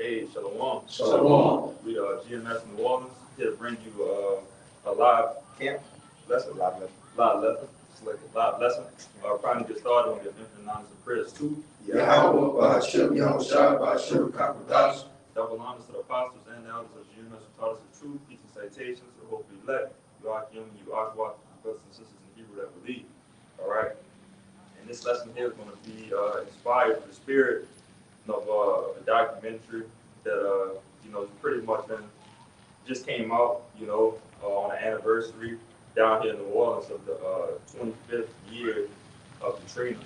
Hey, Shalom. Shalom. We GMS New Orleans here to bring you a live camp lesson. Live lesson. It's like a live lesson. Trying to get started on your infant knowledge and prayers too. Yahweh, Ba'ashem, Yahushua, Ba'ashem, Kakodash. Double honors to the apostles and the elders of GMS who taught us the truth, teaching citations, so hopefully let you are young, you are brothers and sisters in Hebrew that believe. All right. And this lesson here is going to be inspired with the spirit of a documentary that pretty much just came out, on the anniversary down here in New Orleans of the 25th year of Katrina.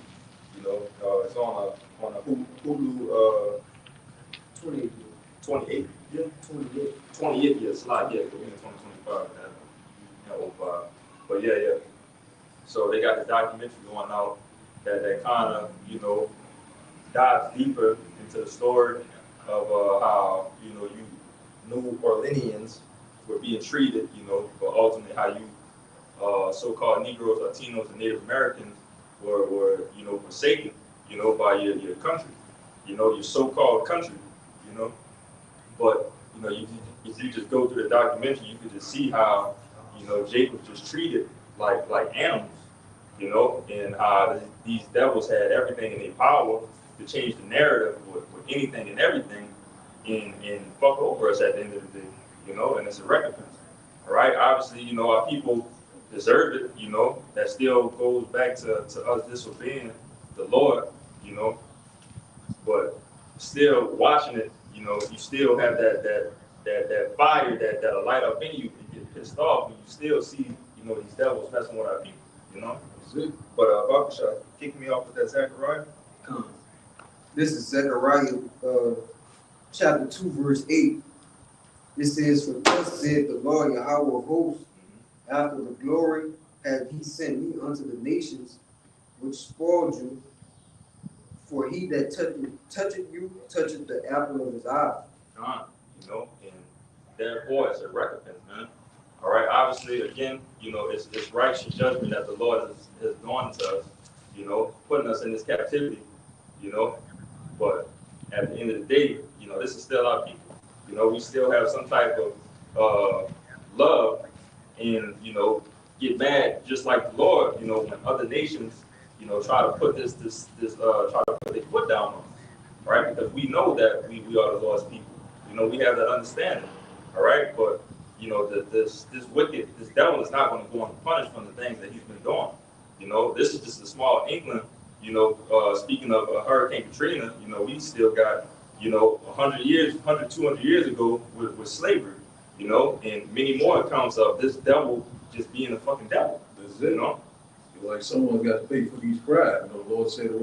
It's on a Hulu 28 years slide, yeah, we're in 2025 now. But yeah. So they got the documentary going out that kind of, dives deeper into the story of how, you New Orleanians were being treated, but ultimately how you so-called Negroes, Latinos, and Native Americans were forsaken, by your country, your so-called country, But, if you just go through the documentary, you could just see how, Jake was just treated like animals, and how these devils had everything in their power to change the narrative with anything and everything and fuck over us at the end of the day, and it's a recompense. All right, obviously, our people deserve it, that still goes back to us disobeying the Lord, but still watching it, you still have that fire that'll light up in you and get pissed off when you still see, these devils messing with our people, But Bakasha, kick me off with that Zechariah. This is Zechariah chapter 2, verse 8. It says, "For thus said the Lord Yahweh of hosts, after the glory hath he sent me unto the nations which spoiled you. For he that toucheth you toucheth the apple of his eye." And therefore it's a recompense, man. All right, obviously, again, it's righteous judgment that the Lord has done to us, putting us in this captivity, But at the end of the day, this is still our people. We still have some type of love and, get mad just like the Lord, when other nations, try to put try to put their foot down on us, right? Because we know that we are the Lord's people. We have that understanding, all right? But, this devil is not going to go unpunished from the things that he's been doing. This is just a small inkling. Speaking of Hurricane Katrina, we still got, 200 years ago with slavery, and many more accounts of this devil just being a fucking devil. That's it. Like someone got to pay for these crimes. The Lord said in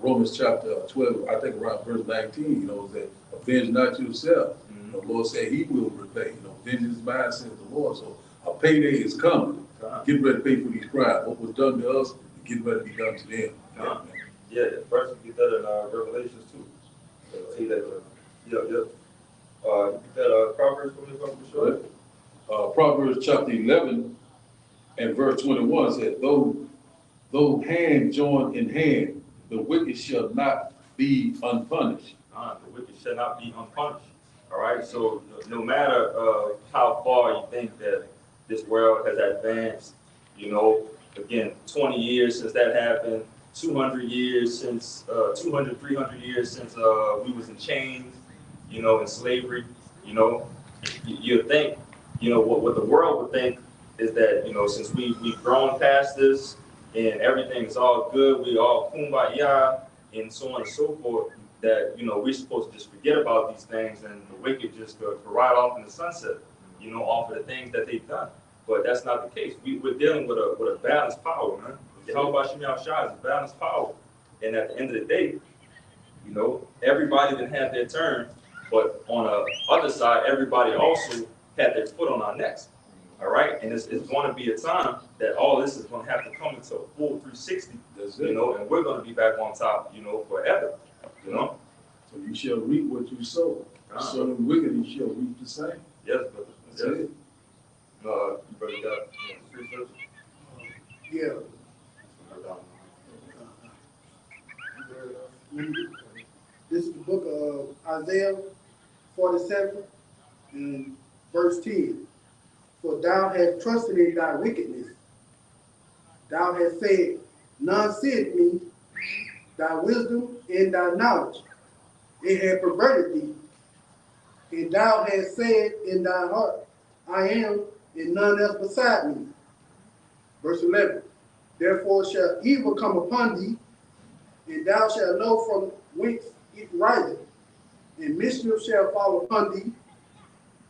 Romans chapter 12, I think around verse 19, that avenge not yourself. The Lord said he will repay. Vengeance is mine, says the Lord. So a payday is coming. Get ready to pay for these crimes. What was done to us, get ready to be done to them. Yeah, first we get that in Revelations too. See that? You get that Proverbs for me, sure. Proverbs chapter 11 and verse 21 said, though hand join in hand, the wicked shall not be unpunished. The wicked shall not be unpunished. All right, so no matter how far you think that this world has advanced, again, 20 years since that happened, 200 years since, 300 years since we was in chains, in slavery, you think, what the world would think is that, since we've grown past this and everything is all good, we all kumbaya and so on and so forth, that, we're supposed to just forget about these things and the wicked just go ride off in the sunset, off of the things that they've done. But that's not the case. We're dealing with a balanced power, man. Jehovah Shem Yahushua is a balanced power. And at the end of the day, everybody didn't have their turn, but on the other side, everybody also had their foot on our necks. All right? And it's going to be a time that all this is going to have to come into a full 360, and we're going to be back on top, forever, So you shall reap what you sow. Sowing wicked, you shall reap the same. Yes, brother. That's it. You brother got research? Yeah. This is the book book of Isaiah 47 and verse 10. For thou hast trusted in thy wickedness. Thou hast said, none seeth me, thy wisdom and thy knowledge. It hath perverted thee. And thou hast said in thy heart, I am, and none else beside me. Verse 11. Therefore shall evil come upon thee, and thou shalt know from whence it riseth. And mischief shall fall upon thee,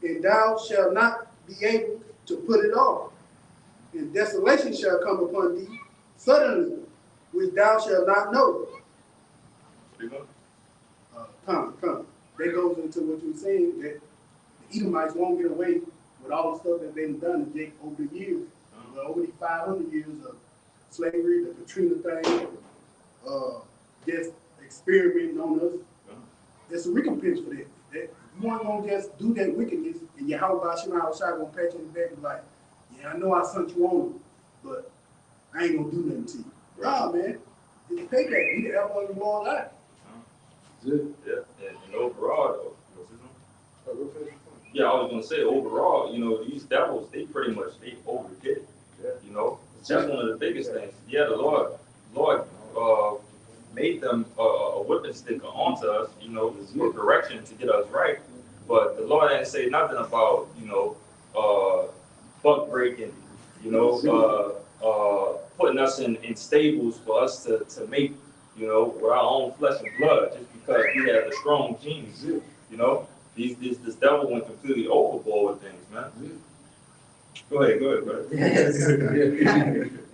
and thou shalt not be able to put it off. And desolation shall come upon thee suddenly, which thou shalt not know. Come. That goes into what you were saying, that the Edomites won't get away with all the stuff that they've done to Jake over the years. Over these 500 years of slavery, the Katrina thing, just experimenting on us. There's a recompense for that. You weren't gonna just do that wickedness and your house by Shema outside gonna pat you in the back and be like, yeah, I know I sent you on, but I ain't gonna do nothing to you. Nah, man. It's a payback. You the elbow in the wall life. Yeah, and overall, though, yeah, I was gonna say overall, these devils, they pretty much overdid it. That's one of the biggest things. Yeah, the Lord, made them a whipping stick onto us, for correction to get us right. But the Lord didn't say nothing about, buck breaking, putting us in stables for us to make, with our own flesh and blood, just because we have the strong genes. This devil went completely overboard with things, man. Go ahead, brother.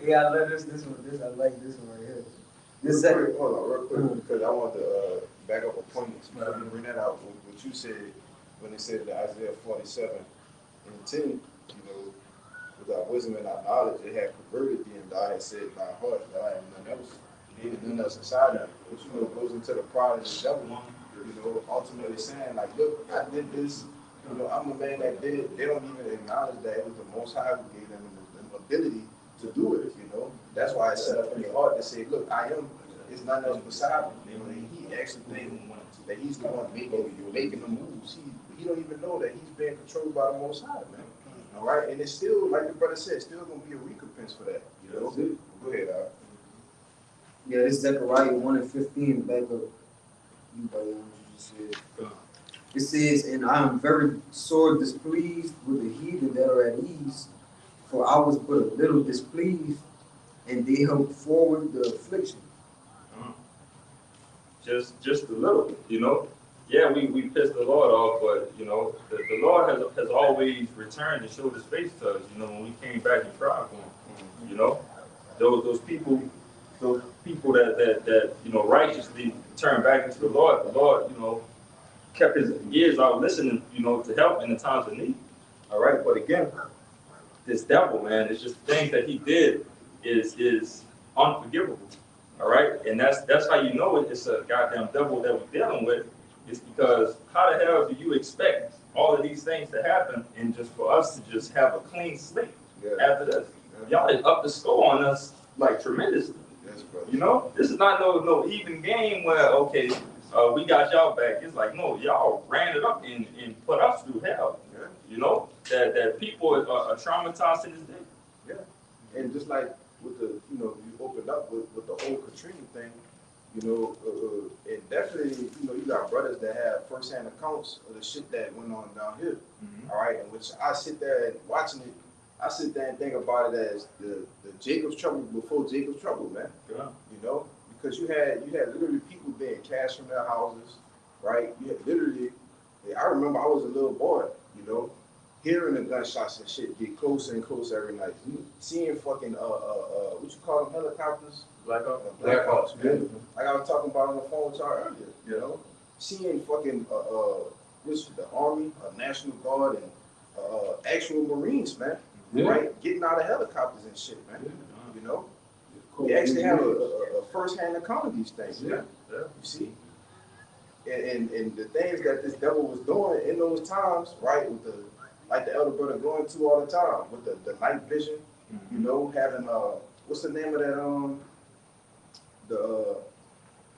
Yeah, I love this one. I like this one right here. This Hold second. on, real quick, because I want to back up a point. Bring that out. What you said when they said that Isaiah 47 and 10, without wisdom and our knowledge, it had perverted thee, and thou had said in thy heart that I am none else, neither none else inside of you. Which goes into the pride of the devil. Ultimately saying like, look, I did this. I'm a man that did it. They don't even acknowledge that it was the Most High who gave them the ability to do it. That's why it's set up in your heart to say, look, I am. It's none else beside me. And he actually thinks that he's the one making the moves. He don't even know that he's being controlled by the Most High, man. All right, and it's still, like the brother said, still gonna be a recompense for that. Go ahead, Al. Yeah, this is Zechariah 1 and 15, back up. You buddy, what you just said. It says, and I am very sore displeased with the heathen that are at ease, for I was but a little displeased, and they helped forward the affliction. Just a little, Yeah, we pissed the Lord off, but the Lord has always returned and showed his face to us. When we came back and cried for him. Those people that righteously turned back into the Lord, kept his ears out listening, to help in the times of need. All right, but again, this devil, man, it's just things that he did is unforgivable. All right, and that's how you know it's a goddamn devil that we're dealing with. It's because how the hell do you expect all of these things to happen and just for us to just have a clean slate after this? Y'all is up the score on us like tremendously. This is not no even game where okay. We got y'all back. It's like, no, y'all ran it up and put us through hell. That people are traumatized to this day. Yeah. And just like with the, you opened up with the whole Katrina thing, and definitely, you got brothers that have first-hand accounts of the shit that went on down here. All right, and which I sit there and watching it, I sit there and think about it as the Jacob's trouble before Jacob's trouble, man. Yeah. Because you had literally people being cast from their houses, right? You had literally, I remember I was a little boy, hearing the gunshots and shit get closer and closer every night. Seeing fucking what you call them, helicopters? Blackhawks, man. Like I was talking about on the phone with y'all earlier, Seeing fucking the Army, National Guard, and actual Marines, man. Right? Getting out of helicopters and shit, man. You actually have a first-hand account of these things, man. You see? And the things that this devil was doing in those times, right, with like the elder brother going to all the time, with the night vision, having what's the name of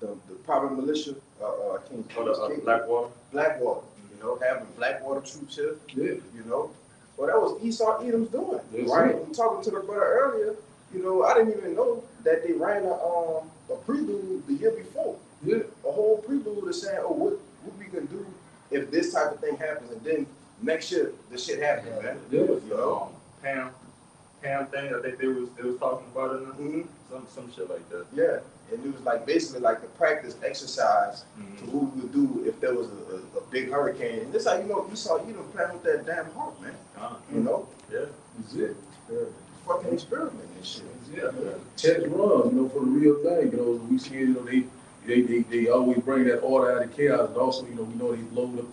that the private militia, I can't For the Blackwater. Blackwater, you know, having Blackwater troops here, Yeah. you know. Well, that was Esau Edom's doing, Yes, right? sir. I'm talking to the brother earlier, you know, I didn't even know that they ran a prelude the year before. Yeah. A whole prelude of saying, oh, what we can do if this type of thing happens, and then next year the shit happened, man. Yeah. It was Pam thing. I think they was talking about it. Mhm. Some shit like that. Yeah, and it was like basically like the practice exercise to what we would do if there was a big hurricane. And this how you know Esau Edom playing with that damn heart, man. You know, Yeah. That's it. fucking experiment and shit. Yeah. Test run, you know, for the real thing. You know, we see it, you know, they always bring that order out of chaos, and also, you know, we know they load up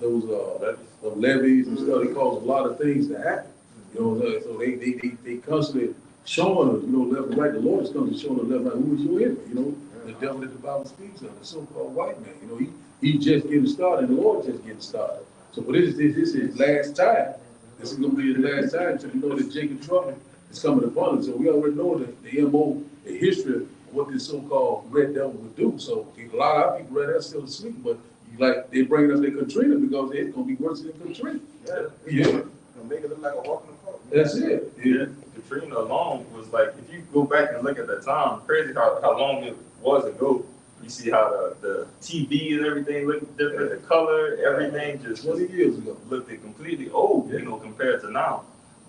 those levees and stuff. They cause a lot of things to happen. You know, so they constantly showing us, you know, left and right. The Lord is constantly showing us left and right who is your enemy. You know, the devil that the Bible speaks of, the so-called white man. You know, he's just getting started, and the Lord just getting started. So, but this is his last time. This is gonna be his last time. So, you know that Jacob trouble is coming upon us. So we already know the MO, the history of what this so-called red devil would do. So a lot of our people right there still asleep, but like they bringing us their Katrina because it's gonna be worse than Katrina. Yeah, Yeah. Gonna make it look like a walk in the park. That's it. Yeah, Katrina alone was like, if you go back and look at the time, crazy how long it was ago. You see how the TV and everything looked different, the color, everything just 20 years ago. looked completely old, you know, compared to now.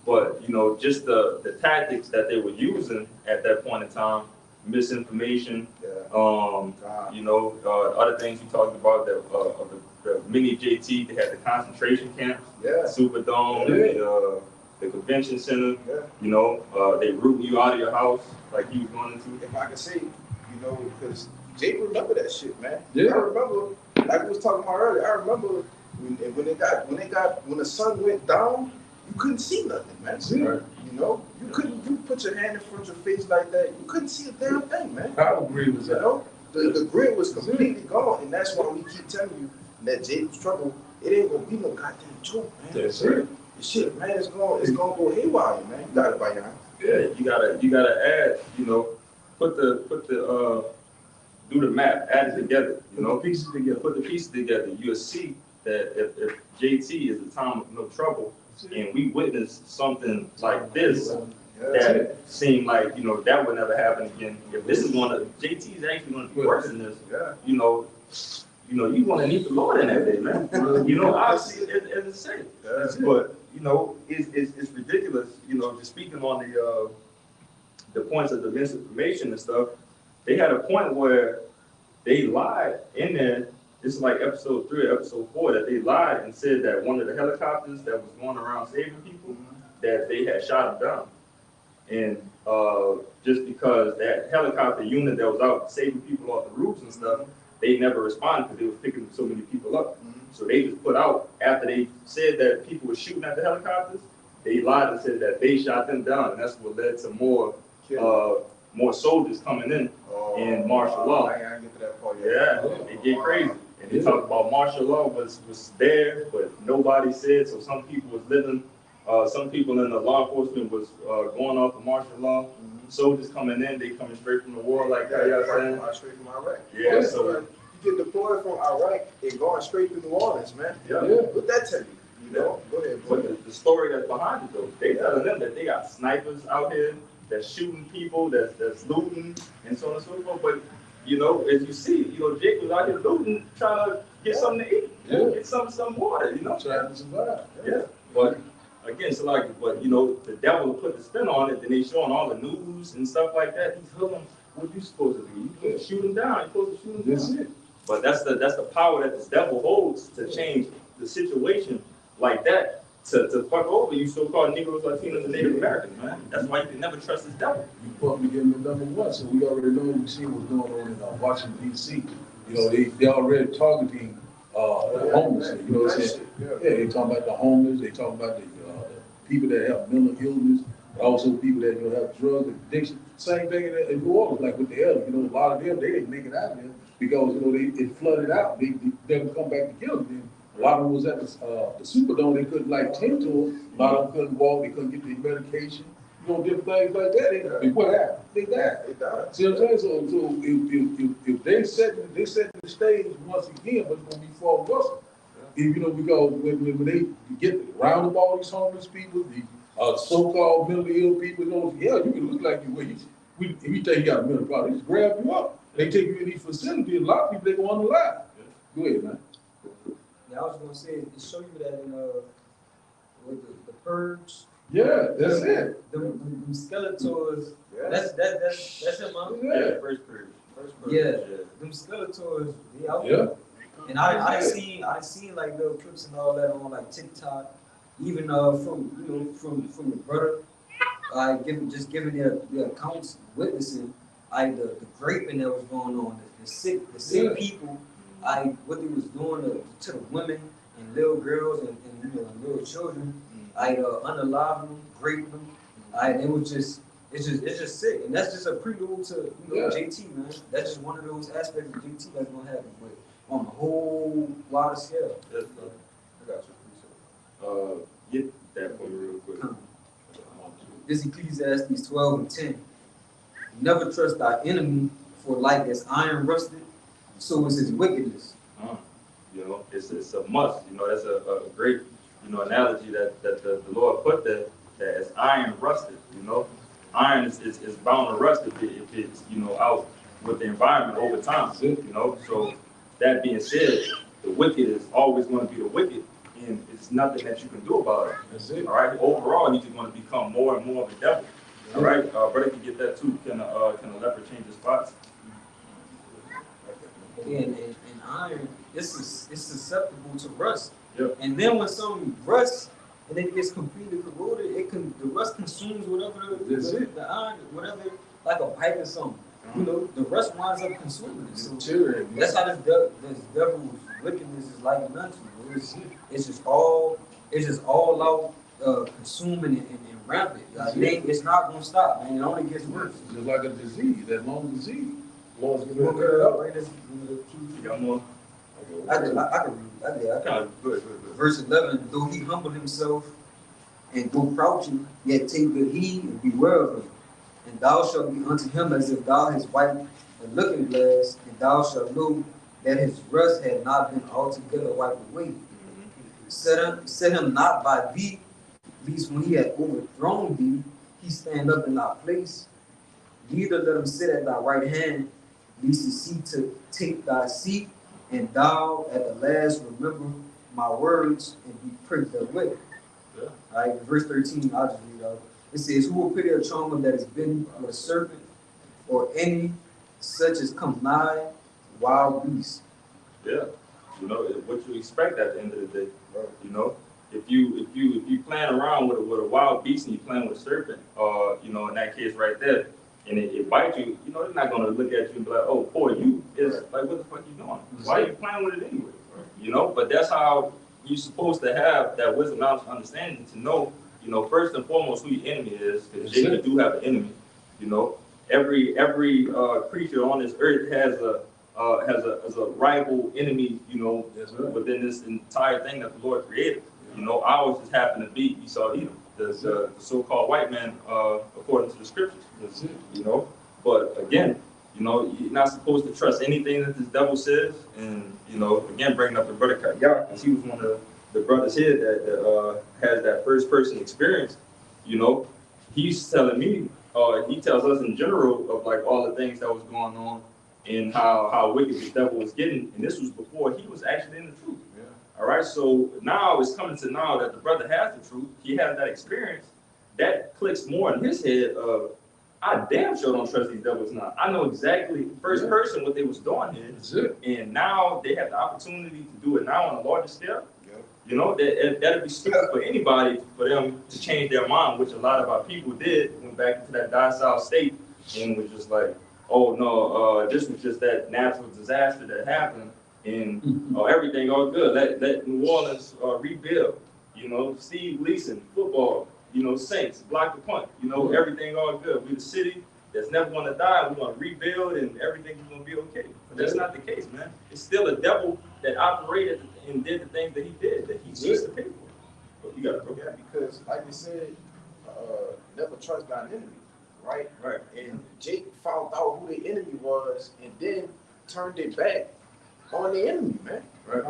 But, you know, just the tactics that they were using at that point in time, misinformation, Yeah. you know, other things you talked about, the mini JT, they had the concentration camps, Yeah. Superdome, Yeah. the convention center, Yeah. you know, they rooting you out of your house like you was going into. If I could say, you know, because Jake remember that shit, man. Yeah. I remember, like we was talking about earlier. I remember when the sun went down, you couldn't see nothing, man. That's it. You know, you put your hand in front of your face like that, you couldn't see a damn thing, man. Power grid was You out. know, the grid was completely gone, and that's why we keep telling you that Jacob's trouble, it ain't gonna be no goddamn joke, man. That's it. The shit, man, it's gonna go haywire, man. You got it by your hand. Yeah, you gotta add, you know, put the do the map, add it together, you know, Pieces together. put the pieces together. You'll see that if JT is a time of no trouble, and we witness something like this, that seemed like, you know, that would never happen again. If this is JT is actually gonna be worse than this, Yeah. you know, you gonna need the Lord in that day, man. You know, obviously, as it's said. That's But, you know, it's ridiculous, you know, just speaking on the points of the misinformation and stuff, they had a point where they lied in there. This is like episode 3 or episode 4, that they lied and said that one of the helicopters that was going around saving people, that they had shot them down. And just because that helicopter unit that was out saving people off the roofs and stuff, they never responded because they were picking so many people up. So they just put out, after they said that people were shooting at the helicopters, they lied and said that they shot them down, and that's what led to more soldiers coming in martial law. I ain't get to that part yet. Yeah, they get crazy. And they talk about martial law was there, but nobody said, so some people was living, some people in the law enforcement was going off of martial law. Soldiers coming in, they coming straight from the war, like how y'all saying. Straight from Iraq. Yeah, so, You get deployed from Iraq and going straight to New Orleans, man. yeah. What that tell you? You know? Go ahead, bro. But the story that's behind it though, they telling them that they got snipers out here that's shooting people, that's looting, and so on and so forth. But you know, as you see, you know, Jake was out here looting, trying to get something to eat, get some water, you know. Trying to survive. Yeah, but again, so like, but you know, the devil put the spin on it. Then they showing all the news and stuff like that. He's telling what you supposed to do. You supposed to shoot him down. You supposed to shoot him That's down. it. But that's the power that this devil holds to change the situation like that. To fuck over you so-called Negroes, Latinos, and Native Americans, man. That's why you can never trust this devil. You probably getting the number one, so we already know, we see what's going on in Washington D.C. You know, they already targeting the homeless. You know what I'm saying? Yeah, they talking about the homeless. They talking about the people that have mental illness, but also people that have drug addiction. Same thing in New Orleans, like with the elder. You know, a lot of them they didn't make it out of there because you know it flooded out. They never come back to kill them. A lot of them was at the Superdome. They couldn't tend to them. A lot of them couldn't walk. They couldn't get their medication. different things like that, what happened? They died. It died. See what I'm saying? So if they set the stage once again, but it's gonna be for Russell. If, because when they get round up all these homeless people, the so-called mentally ill people, you can look like you. If you think you got a mental problem, they just grab you up. They take you in these facilities. A lot of people, they go unalive. Go ahead, man. Yeah, I was gonna say, it show you that in, with the purge. Yeah, that's it. Them Skeletors, Yeah. that's it, man. Yeah. First period. Yeah, them Skeletors, they out Yeah. there. And I seen like little clips and all that on like TikTok, even from the brother, giving their accounts, witnessing like the raping that was going on, the sick Yeah. people, what they was doing to the women and little girls and little children, unaliving them, raping them, it was just. It's just sick, and that's just a prelude to JT, man. That's just one of those aspects of JT that's gonna happen, but on a whole wider scale. Yes, bro. I got you. Get that for me real quick. This Ecclesiastes 12:10. Never trust thy enemy, for like as iron rusted, so is his wickedness. It's a must. That's a great analogy that the Lord put there, that as iron rusted. Iron is bound to rust if it's out with the environment over time. So that being said, the wicked is always going to be the wicked, and it's nothing that you can do about it. That's it. All right. Overall, he's just going to become more and more of a devil. All right. Brother can get that too. Can a leopard change his spots? And iron, it's susceptible to rust. Yep. And then when something rusts and it gets completely corroded, the rust consumes whatever the iron, whatever, like a pipe or something. The rust winds up consuming it. So that's how this devil's wickedness is like nothing. It's just all out consuming and rampant. It's not gonna stop, man. It only gets worse. It's just like a disease, that long disease. Lord's You want me to read this? You got more? I can read it. Good. Verse 11, though he humble himself and go crouching, yet take good heed and beware of him. And thou shalt be unto him as if thou hast wiped a looking glass, and thou shalt know that his rust had not been altogether wiped away. Set him not by thee, lest when he had overthrown thee, he stand up in thy place. Neither let him sit at thy right hand, lest he seek to take thy seat, and thou at the last remember my words and be pricked therewith. Yeah. All right, verse 13, I'll just read out. It says, who will pity a charmer that is bitten with a serpent, or any such as come nigh wild beast? Yeah. What you expect at the end of the day. If you playing around with a wild beast and you playing with a serpent, in that case right there, and it bites you, they're not gonna look at you and be like, oh, poor you. It's like, what the fuck you doing? Why are you playing with it anyway? But that's how you're supposed to have that wisdom, knowledge, and understanding to know, first and foremost who your enemy is, because Jacob do have an enemy. Every creature on this earth has a rival enemy, within this entire thing that the Lord created. Ours just happened to be Esau Edom, the so-called white man, according to the scriptures. That's it. But again, you're not supposed to trust anything that this devil says. And, again, bringing up the brother Kayak, because he was one of the brothers here that has that first person experience. He's telling me, he tells us in general of like all the things that was going on and how wicked the devil was getting. And this was before he was actually in the truth. Yeah. All right. So now it's coming to now that the brother has the truth. He has that experience. That clicks more in his head of, I damn sure don't trust these devils now. I know exactly first person what they was doing here. That's it. And now they have the opportunity to do it now on a larger scale. Yeah. That'd be stupid for anybody for them to change their mind, which a lot of our people did, went back into that docile state and was just like, oh no, this was just that natural disaster that happened and everything all good. Let New Orleans rebuild. Steve Leeson, football, Saints, block the punt, everything all good. We the city that's never gonna die, we're gonna rebuild and everything's gonna be okay. But that's not the case, man. It's still a devil that operated and did the things that he did, that he needs to pay for. But you gotta go. Yeah, because like you said, never trust thine enemy, right? Right. And Jake found out who the enemy was and then turned it back on the enemy, man. Right.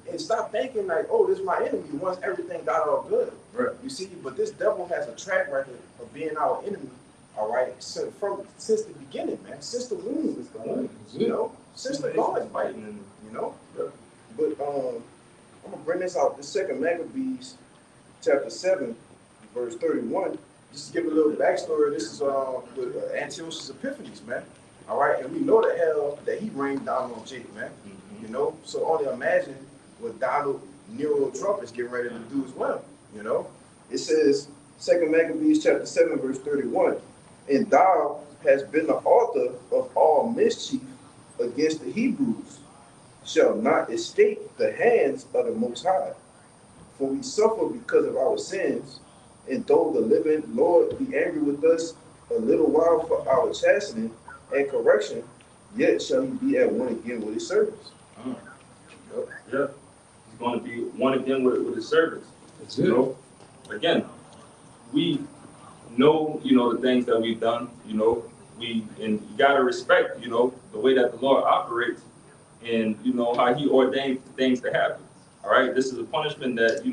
And stop thinking like, oh, this is my enemy once everything got all good. Right. You see, but this devil has a track record of being our enemy, all right, since the beginning, man, since the womb, you know, since the Lord fighting, you know. But I'm gonna bring this out. The second Maccabees, chapter 7, verse 31. Just to give a little backstory. This is with Antiochus Epiphanes, man. All right, and we know the hell that he rained down on Jake, man. You know, so only imagine what Donald Nero Trump is getting ready to do as well. You know, it says, 2 Maccabees chapter 7, verse 31, and thou hast been the author of all mischief against the Hebrews, shall not escape the hands of the Most High. For we suffer because of our sins, and though the living Lord be angry with us a little while for our chastening and correction, yet shall he be at one again with his servants. Yeah. He's going to be one again with his servants. That's You it. know, again, we know, the things that we've done, and you got to respect, the way that the Lord operates and, how he ordained things to happen. All right. This is a punishment that,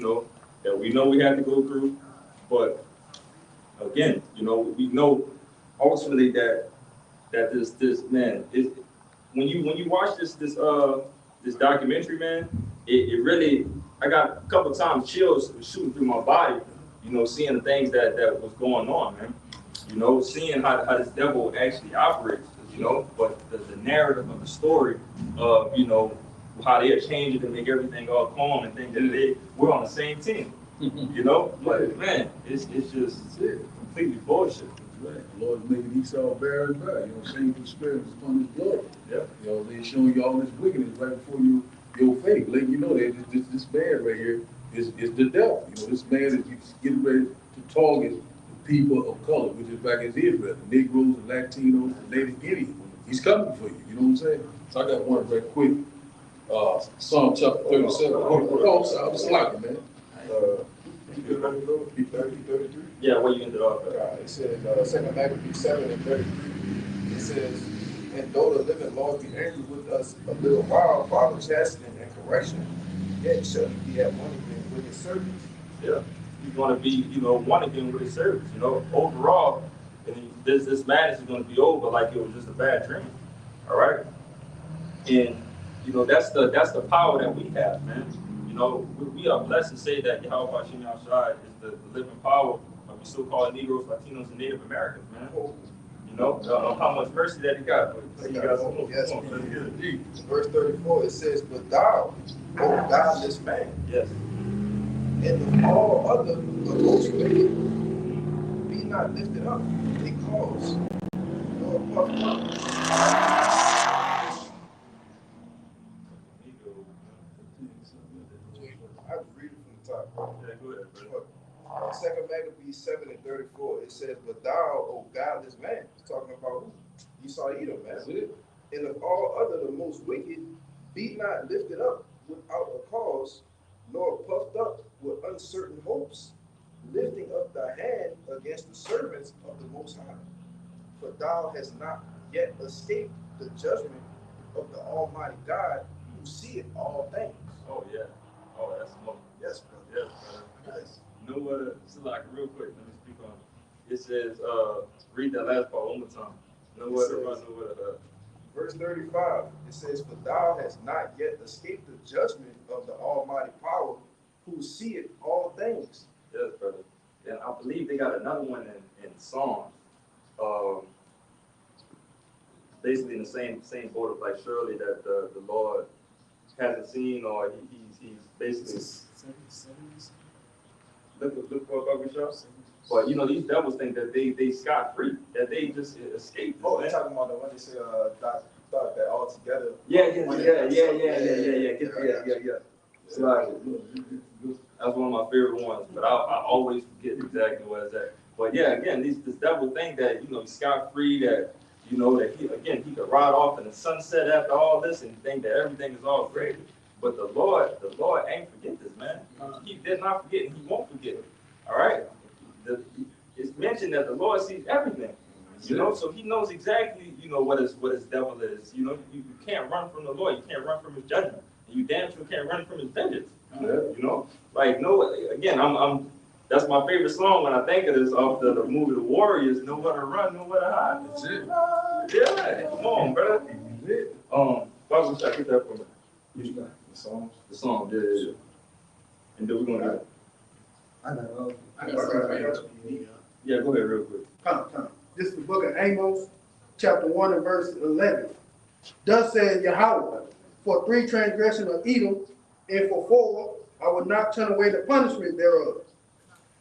that we know we had to go through. But again, we know ultimately that this man is, when you watch this documentary, man, it really, I got a couple times chills shooting through my body, seeing the things that was going on, man. Seeing how this devil actually operates, but the narrative of the story of, how they are changing to make everything all calm and think that we're on the same team, but man, it's just completely bullshit. Right. The Lord's making Esau bear his bad. Shameful spirit is upon his blood. Yeah. They're showing you all this wickedness right before your face, letting you know that this man right here is the devil. This man is getting ready to target the people of color, which in fact is Israel, the Negroes, the Latinos, the Native Indians. He's coming for you. You know what I'm saying? So I got one right quick. Psalm chapter 37. Oh, I'm slacking, man. You good, ready to go? 33? Yeah, where you ended up. It says, 2 Maccabees 7 and 33. It says, and though the living Lord be angry with us a little while for our chastening and correction, yet shall he be at one again with his servants. Yeah, he's going to be, one again with his service. Overall, and this madness is going to be over like it was just a bad dream. All right, and that's the power that we have, man. We are blessed to say that Yahweh Hashem Yahshua is the living power of the so-called Negroes, Latinos, and Native Americans, man. How much mercy that he got. Yes, verse 34, it says, but thou, O godless man, Yes. and of all other the most wicked, be not lifted up because nor puffed up. I was reading from the top. Yeah, go ahead, brother. 2 Maccabees 7 and 34, it says, but thou, O godless man, it's talking about who? Esau Edom, man. That's it. And of all other the most wicked, be not lifted up without a cause, nor puffed up with uncertain hopes, lifting up thy hand against the servants of the Most High. For thou hast not yet escaped the judgment of the Almighty God, who seeth all things. Oh, yeah. Oh, that's smoke. Yes, brother. Yes, brother. Yes. Like real quick, let me speak on it. It says, read that last part one more time. Verse 35, it says, for thou hast not yet escaped the judgment of the Almighty Power, who seeth all things. Yes, brother. And I believe they got another one in Psalms. Basically in the same boat of like surely that the Lord hasn't seen, or he's basically look for a show. But these devils think that they scot free, that they just escape. Oh, they're talking about the one they say thought that all together. Yeah. So, like, that's one of my favorite ones, but I always forget exactly where it's at. But yeah, again, this devil think that he's scot free, that that he could ride off in the sunset after all this and think that everything is all great. But the Lord ain't forget this, man. He did not forget, and he won't forget it. All right. it's mentioned that the Lord sees everything. You know, so he knows exactly, you know, what his devil is. You know, you can't run from the Lord. You can't run from his judgment. And you damn sure can't run from his vengeance. You know, like no. Again, I'm. That's my favorite song when I think of this off the movie The Warriors. Nowhere to run, nowhere to hide. That's it. Yeah, come on, brother. Why would I get that from it? The songs. The song, yeah. And then we're gonna. I got all. I got something else. Yeah, go ahead real quick. Come. This is the book of Amos, chapter 1 and verse 11. Thus says Yahweh, for 3 transgressions of Edom, and for 4, I will not turn away the punishment thereof.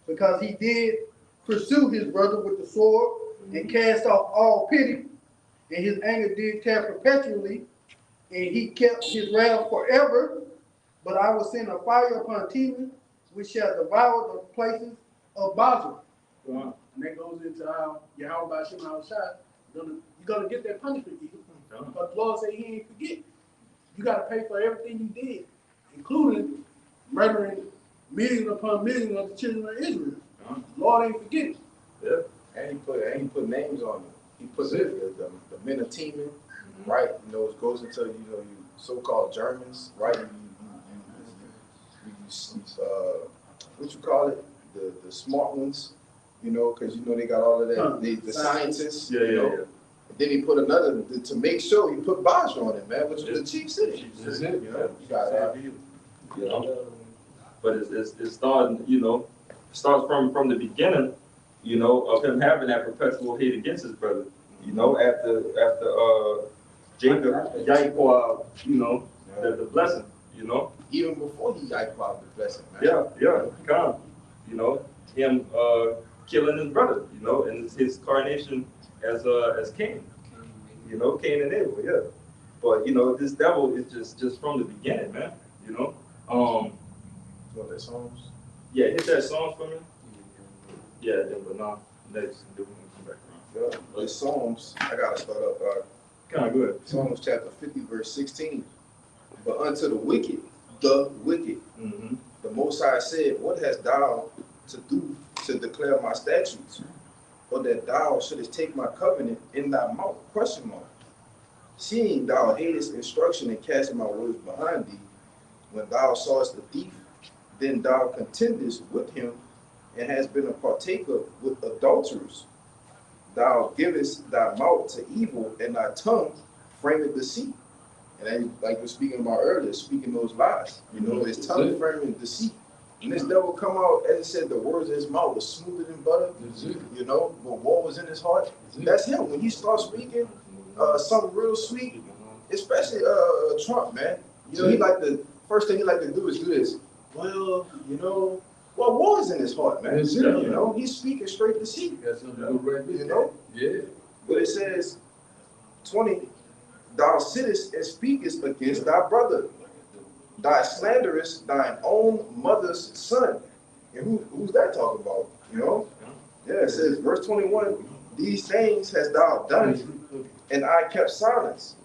Because he did pursue his brother with the sword, and cast off all pity, and his anger did tear perpetually, and he kept his wrath forever. But I will send a fire upon Teman, which shall devour the places of Basra. Wow. And that goes into how Yahweh by Shem Shai, you're gonna get that punishment, Edom. But the Lord said he ain't forget. You gotta pay for everything you did, including murdering millions upon millions of the children of Israel. The Lord ain't forgetting. Yeah. And he put names on them. He put the men of Teman, right? You know, it goes into, you know, you so-called Germans, right? What you call it? The smart ones, you know, because you know they got all of that. The scientists, Yeah. And then he put another to make sure he put Basra on it, man, which was the chief city. That's it. You know, you got that. You know, but it's starting, you know, starts from the beginning, you know, of him having that perpetual hate against his brother. You know, after Jacob, you know, the blessing, you know. Even before he got the blessing, man. Yeah, come, you know, him killing his brother, you know, and his coronation as king, you know, Cain and Abel, yeah. But you know, this devil is just from the beginning, man. You know, What that songs? yeah, hit that song for me. Yeah, then but now next, then we're gonna come back around. Yeah. The Psalms, I gotta start up. Kind of good. Psalms chapter 50, verse 16. But unto the wicked, Mm-hmm. the Most High said, what hast thou to do to declare my statutes? Or that thou shouldest take my covenant in thy mouth? Question mark. Seeing thou hatest instruction and cast my words behind thee, when thou sawest the thief, then thou contendest with him, and hast been a partaker with adulterers. Thou givest thy mouth to evil, and thy tongue frameth deceit. And then, like we were speaking about earlier, speaking those lies, you know, his tongue framing deceit. And this devil come out, as I said, the words of his mouth was smoother than butter, you know, but what was in his heart, that's him. When he starts speaking something real sweet, especially Trump, man. You know, he like the first thing he like to do is do this. Well, you know, what was in his heart, man? That's it. You know, he's speaking straight deceit. Got something to go right there. You know? Yeah. But it says, 20, thou sittest and speakest against thy brother. Thy slanderest thine own mother's son. And who's that talking about? You know? Yeah, it says, verse 21, these things hast thou done, and I kept silence.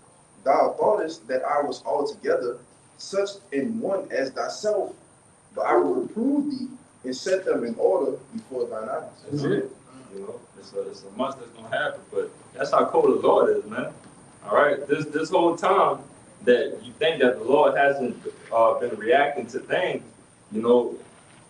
Thou thoughtest that I was altogether such an one as thyself, but I will reprove thee and set them in order before thine eyes. That's it. You know, it's a must that's gonna happen. But that's how cold the Lord is, man. All right, this whole time that you think that the Lord hasn't been reacting to things, you know.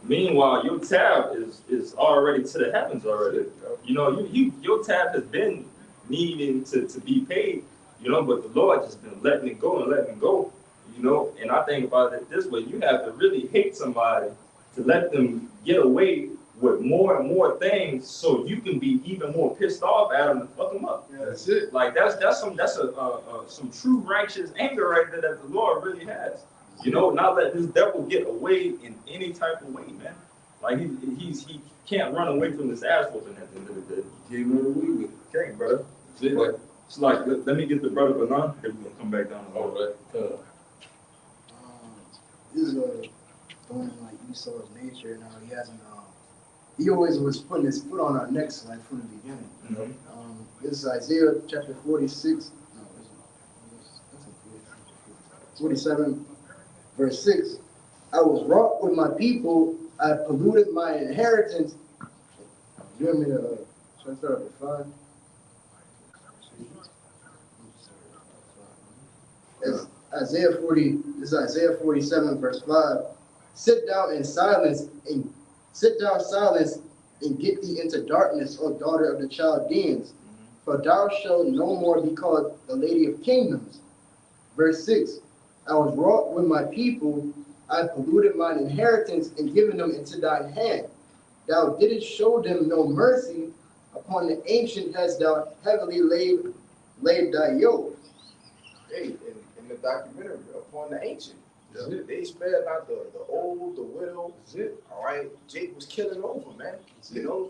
Meanwhile, your tab is already to the heavens already. You know, your tab has been needing to be paid, you know, but the Lord just been letting it go and letting it go, you know. And I think about it this way: you have to really hate somebody to let them get away with more and more things, so you can be even more pissed off at them and fuck them up. Yeah, that's it. Like that's some true righteous anger right there that the Lord really has. You know, not let this devil get away in any type of way, man. Like he can't run away from this ass whooping at the end of the day. Can't run away with it. Can't, brother. That's it. But it's like let me get the brother Banan, then we're gonna come back down. All right. This is going like Esau's nature. Now he hasn't. He always was putting his foot on our necks, like from the beginning. Mm-hmm. This is Isaiah chapter 46. No, that's 47, verse 6. I was wroth with my people. I polluted my inheritance. You want me to, should I start with 5? It's Isaiah 40, this is Isaiah 47, verse 5. Sit down silence and get thee into darkness, O daughter of the Chaldeans, for thou shalt no more be called the lady of kingdoms. Verse 6. I was wroth with my people, I polluted mine inheritance and given them into thine hand. Thou didst show them no mercy, upon the ancient hast thou heavily laid thy yoke. Hey, in the documentary, upon the ancient. They spared not the old, the widow. All right, Jake was killing over, man.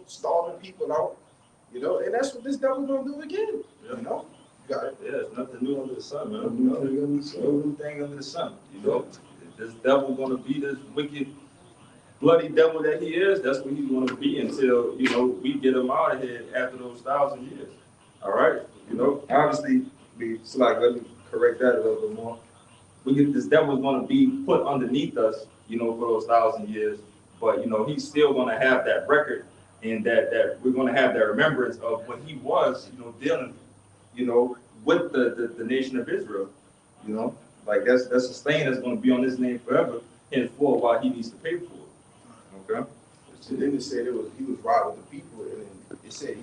Starving people out. And that's what this devil gonna do again. Yeah. You got it. Yeah, there's nothing new under the sun, man. No new thing under the sun. No new thing under the sun. This devil gonna be this wicked, bloody devil that he is. That's what he's gonna be until we get him out of here after those 1,000 years. All right, obviously, let me correct that a little bit more. This devil's gonna be put underneath us, for those 1,000 years. But he's still gonna have that record, and that we're gonna have that remembrance of what he was, dealing, with the nation of Israel. Like that's a stain that's gonna be on his name forever, henceforth, while he needs to pay for it. Okay. So then it said he was right with the people, and then it said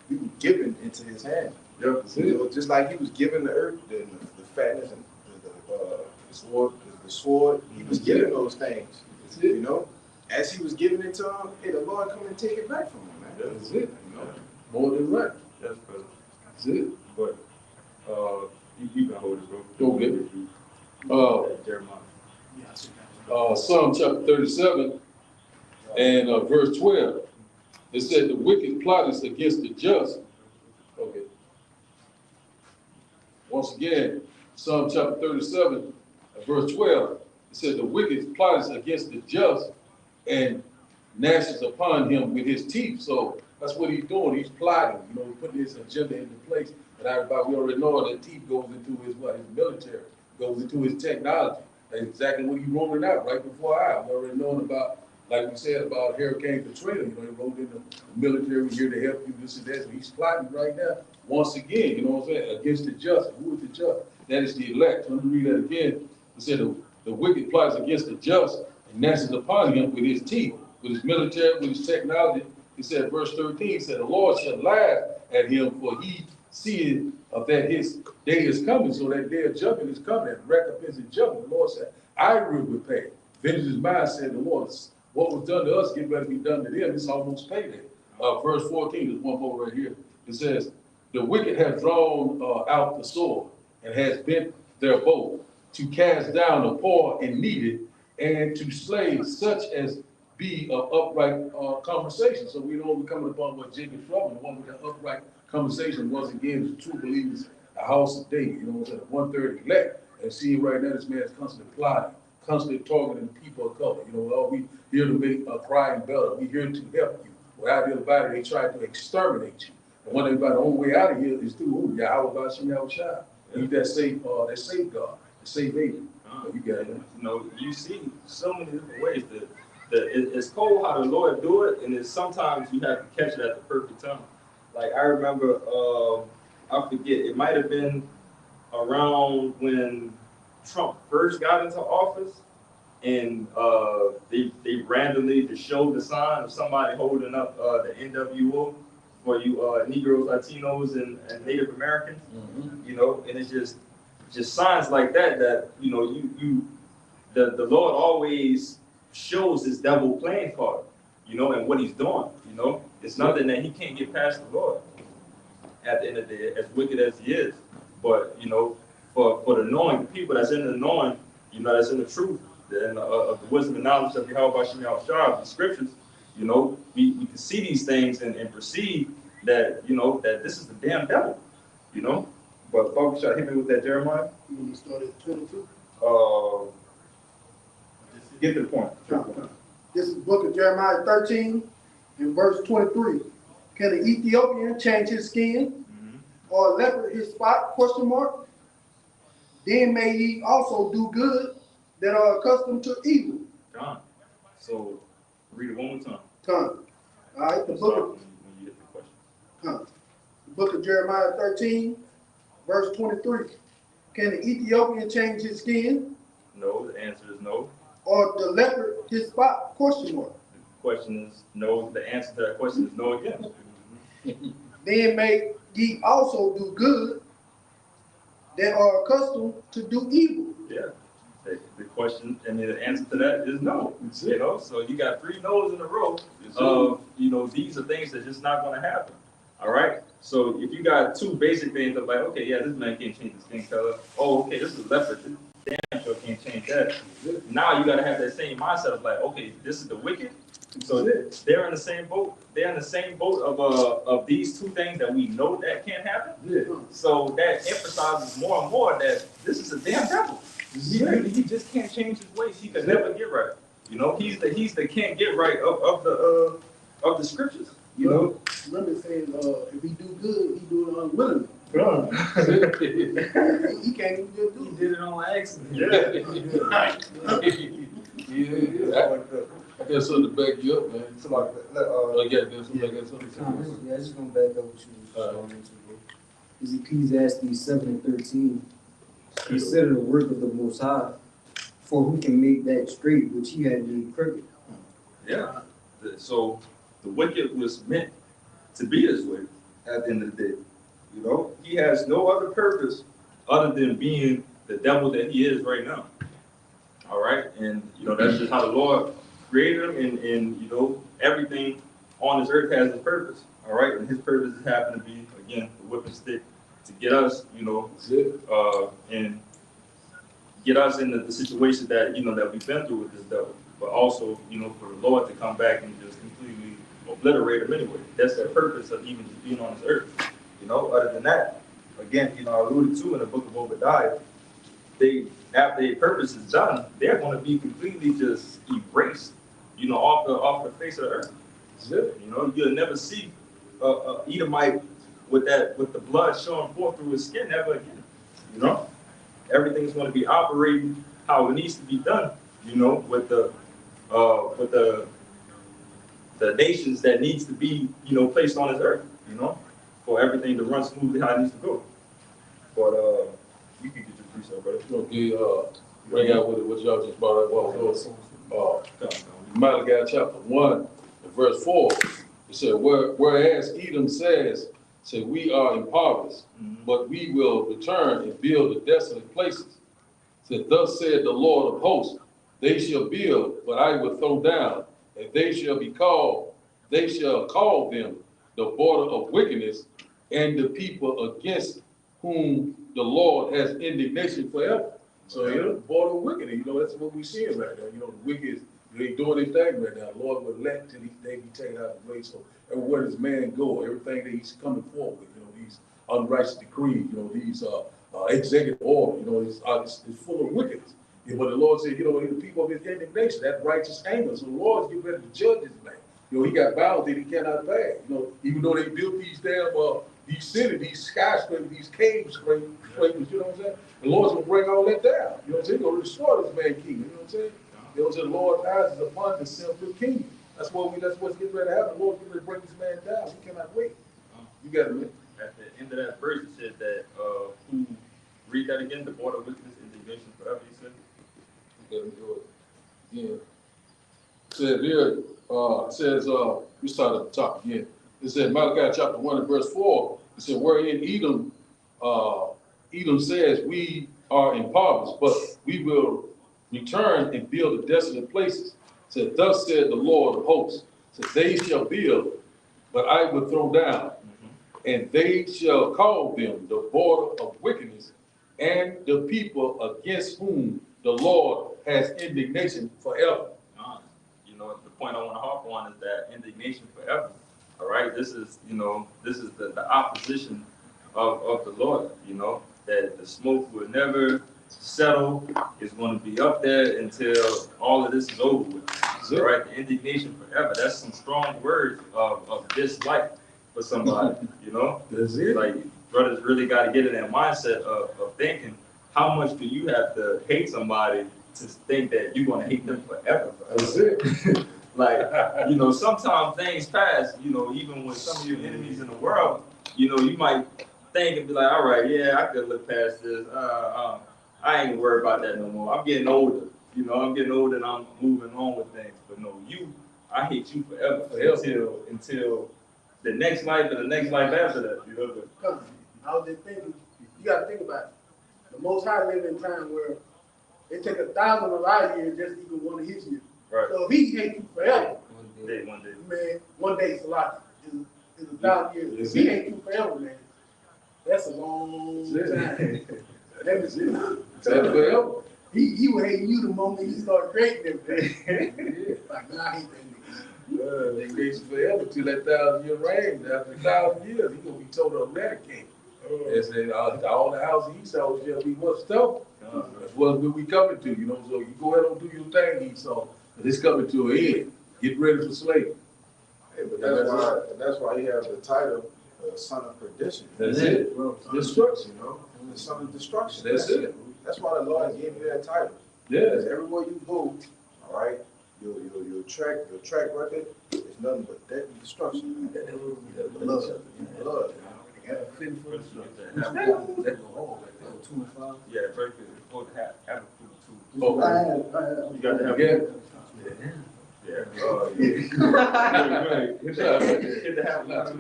he was given into his hand. Yep. Just like he was given the earth, the fatness and the sword, he was given those things. As he was giving it to him, hey, the Lord come and take it back from him, man. That's it. More than right. That's good. That's it. But you can hold it, bro. Go get it. Jeremiah. Psalm chapter 37 and verse 12. It said the wicked plot is against the just. Okay. Once again, Psalm chapter 37 and verse 12. It said the wicked plot is against the just and gnashes upon him with his teeth. So that's what he's doing. He's plotting, putting his agenda into place. And everybody, we already know that teeth goes into his military, goes into his technology. That's exactly what he's rolling out right before our eyes. We already known about, like we said, about Hurricane Katrina. He rolled in the military, we're here to help you, this and that. So he's plotting right now, once again, against the just. Who is the just? That is the elect. Let me read that again. It said the wicked plots against the just and gnashes upon him with his teeth, with his military, with his technology. He said, verse 13, he said, the Lord shall laugh at him, for he seeth that his day is coming. So that day of judgment is coming, and recompense and judgment. The Lord said, I will repay. Vengeance is mine, said the Lord. What was done to us, get ready to be done to them. It's almost payday. Verse 14, there's one more right here. It says, the wicked have drawn out the sword and has bent their bow to cast down the poor and needy and to slay such as be of upright conversation. So we know we're coming upon what Jacob trouble, the one with the upright conversation, once again, the true believers, the house of David, 1/3 elect. And see right now, this man is constantly plotting, constantly targeting people of color. We here to make a crying better. We here to help you. Without the body, they try to exterminate you. And one thing about the only way out of here is through Yahweh Bashim Yahushua. He's that safe God, the safe haven. You got it. You see so many different ways that it's cold how the Lord do it, and it's sometimes you have to catch it at the perfect time. Like I remember, I forget, it might have been around when Trump first got into office, and they randomly just showed the sign of somebody holding up the NWO for you Negroes, Latinos, and Native Americans. Mm-hmm. And it's just signs like that the Lord always shows his devil playing card, and what he's doing. It's nothing that he can't get past the Lord at the end of the day, as wicked as he is. But for the knowing, the people that's in the knowing, that's in the truth, and of the wisdom and knowledge of Yahweh Bashim Yahushua, the scriptures, we can see these things and perceive that that this is the damn devil, But Father, shall hit me with that Jeremiah? When you started at 22. Get to the point. This is the book of Jeremiah 13 and verse 23. Can an Ethiopian change his skin, or a leopard his spot? ? Then may ye also do good that are accustomed to evil. John. So read it one more time. Come. All right, the Start book when you get the question. of, the book of Jeremiah 13, verse 23. Can the Ethiopian change his skin No, the answer is no. or the leopard his spot? Question mark. The question is no. The answer to that question is no again. Then may ye also do good that are accustomed to do evil. Yeah. The question, I mean, the answer to that is no. You know, so you got 3 no's in a row of, you know, these are things that just not going to happen. All right. So if you got 2 basic things of like, okay, yeah, this man can't change his skin color. Oh, okay, this is leopard. This damn sure can't change that. Now you got to have that same mindset of like, okay, this is the wicked. So they're in the same boat. They're in the same boat of these 2 things that we know that can't happen. Yeah. So that emphasizes more and more that this is a damn devil. He just can't change his ways. He can never get right. You know, he's the can't get right of the scriptures. You know, Remember it says, if he do good, he do it unwillingly. He can't even just do He it. did it on accident. I got something to back you up, man. Somebody, Somebody got something. Yeah, I just gonna back up what you was going into, bro. Is Ecclesiastes 7 and 13. Consider the work of the Most High, for who can make that straight which he had made crooked. Yeah. So the wicked was meant to be this way at the end of the day. You know, he has no other purpose other than being the devil that he is right now. All right. And, you know, that's just how the Lord created him. And you know, everything on this earth has a purpose. All right. And his purpose happen to be, again, the whipping stick to get us, you know, and get us in the situation that, you know, that we've been through with this devil. But also, you know, for the Lord to come back and just completely obliterate him anyway. That's the purpose of even just being on this earth. You know, other than that, again, you know, I alluded to in the book of Obadiah, after their purpose is done, they're going to be completely just erased, you know, off the face of the earth. You know, you'll never see Edomite with the blood showing forth through his skin ever again. You know, everything's going to be operating how it needs to be done. You know, with the nations that needs to be, you know, placed on this earth. You know, for everything to run smoothly how it needs to go. But you can get your precept, brother. Okay, bring out what y'all just brought up. Malachi chapter 1, verse 4. It said, whereas Edom says, we are impoverished, but we will return and build the desolate places. Said, thus said the Lord of hosts, they shall build, but I will throw down, and they shall call them the border of wickedness, and the people against whom the Lord has indignation forever. So, you know, the border of wickedness, you know, that's what we're seeing right now. You know, the wicked, they doing their thing right now. The Lord will let till they be taken out of the way. So everywhere this man go, everything that he's coming forward with, you know, these unrighteous decrees, you know, these executive order, you know, it's full of wickedness. You know, but the Lord said, you know, the people of his indignation, that righteous anger. So the Lord's getting ready to judge this man. You know, he got bounds that he cannot pay. You know, even though they built these damn these cities, these skyscrapers, these cave scrapers, you know what I'm saying? The Lord's gonna bring all that down. You know what I'm saying? He's gonna destroy this man's kingdom. You know what I'm saying? You know what I'm saying? The Lord's eyes is upon the sinful king. That's what's getting ready to happen. The Lord's getting ready to bring this man down. He cannot wait. You got it, man. At the end of that verse, it said that who read that again, the border of wickedness, indignation forever. He said. Yeah. Said here, we start at the top again. It said Malachi chapter 1 and verse 4. It said, wherein Edom says, we are impoverished, but we will return and build the desolate places. It said, thus said the Lord of hosts. It said, they shall build, but I will throw down, and they shall call them the border of wickedness, and the people against whom the Lord has indignation forever. You know, the point I want to harp on is that indignation forever. All right, this is the opposition of the Lord. You know, that the smoke will never settle. It's going to be up there until all of this is over with. All right, the indignation forever. That's some strong words of dislike for somebody. You know, That's it. like brothers really got to get in that mindset of thinking, how much do you have to hate somebody to think that you're going to hate them forever? That's it. Like, you know, sometimes things pass, you know, even with some of your enemies in the world, you know, you might think and be like, all right, yeah, I could look past this. I ain't worried about that no more. I'm getting older. You know, I'm getting older and I'm moving on with things. But no, I hate you forever until the next life and the next life after that. You know, Come, I was just thinking, you gotta think about it. The Most High live in time where it take 1,000 of our years just to even one of his years. right? So if he hate you forever, One day. man, one day Salaki is 1,000 years. If he hate you forever, man, that's a long time. That is it. That's forever. He would hate you the moment he started creating everything. Like, man, I hate that nigga. They grace forever till that 1,000-year reign. After 1,000 years, he gonna be total eradicated. They said all the houses Esau shall be what's tough. That's what we coming to, you know. So you go ahead and do your thing, Esau. But it's coming to an end. Get ready for slavery. Hey, but that's why he has the title, son of perdition. That's it. Destruction. You know, the son of destruction. That's it. That's why the Lord gave you that title. Yeah. Because everywhere you go, all right, your track record is nothing but death and destruction. Blood. Yeah, very good. It's supposed to have two. Oh, I You got to have again. Yeah. Right. Good to have two.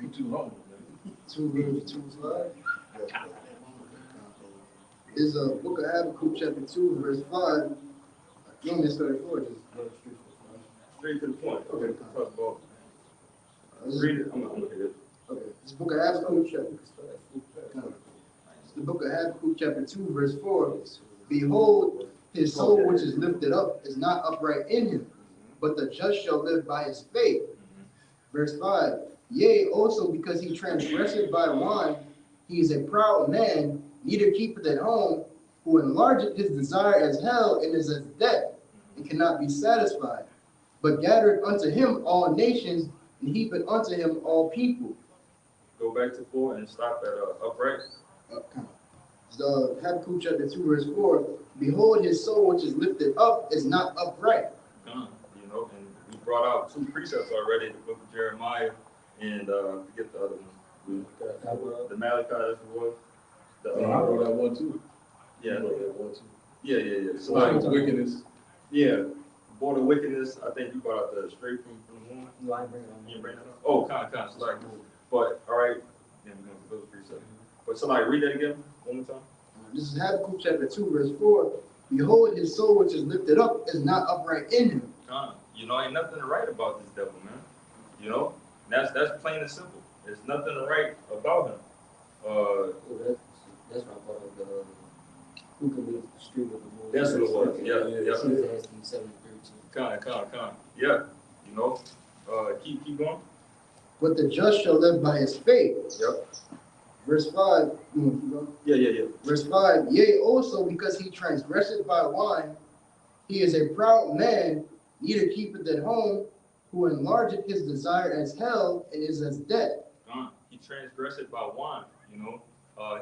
You too long. 2:5. Is a book of Habakkuk chapter 2 verse 5. Again, it's 34. Just go Straight to the point. Okay. Talk about. This is- Read it. I'm gonna hit it. Okay, this book of Habakkuk the book of Habakkuk chapter 2 verse 4. Behold, his soul which is lifted up is not upright in him, but the just shall live by his faith. Verse 5. Yea, also because he transgressed by wine, he is a proud man, neither keepeth at home, who enlargeth his desire as hell and is as death, and cannot be satisfied, but gathereth unto him all nations, and heapeth unto him all people. Go back to 4 and stop at upright. The Habakkuk chapter 2 verse 4. Behold, his soul which is lifted up is not upright. You know, and we brought out 2 precepts already, the book of Jeremiah and forget the other one. The Malachi, that's what it was. I wrote that one too. Yeah. I wrote that one too. Yeah. So Like wickedness. yeah, border wickedness. I think you brought out the straight from the womb. No, I bring it on. You bring that up? Oh, kind. So like, but all right. Then we're going to those precepts. But somebody read that again one more time. This is Habakkuk chapter 2 verse 4. Behold, his soul which is lifted up is not upright in him. You know, ain't nothing to write about this devil, man. You know, that's plain and simple. There's nothing to write about him. That's why I brought up the who can be the street of the Lord. That's what it was. Yeah. Ecclesiastes 7:13. Con. Yeah. You know, keep going. But the just shall live by his faith. Yep. Verse 5. You want to keep going? Yeah. Verse 5. Yea, also because he transgressed by wine, he is a proud man, neither keepeth at home, who enlargeth his desire as hell and is as death. He transgressed by wine. You know,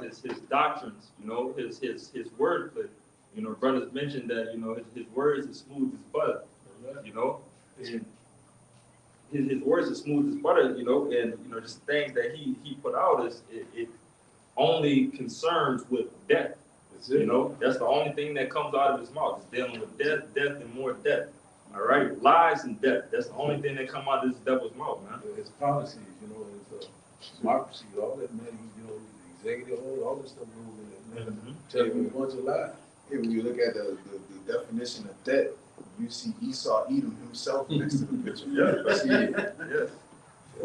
his doctrines. You know, his wordplay. You know, brothers mentioned that. You know, his words are smooth as butter. You know, and his words are smooth as butter. You know, and you know, just things that he put out is it only concerns with death. You know, that's the only thing that comes out of his mouth is dealing with death, and more death. All right, lies and death. That's the only thing that come out of this devil's mouth, man. His policies, you know, his democracy, all that, man. You know, the executive order, all this stuff moving, man. Tell you a bunch of lies. Hey, when you look at the definition of death, you see Esau Edom himself next to the picture. Yeah.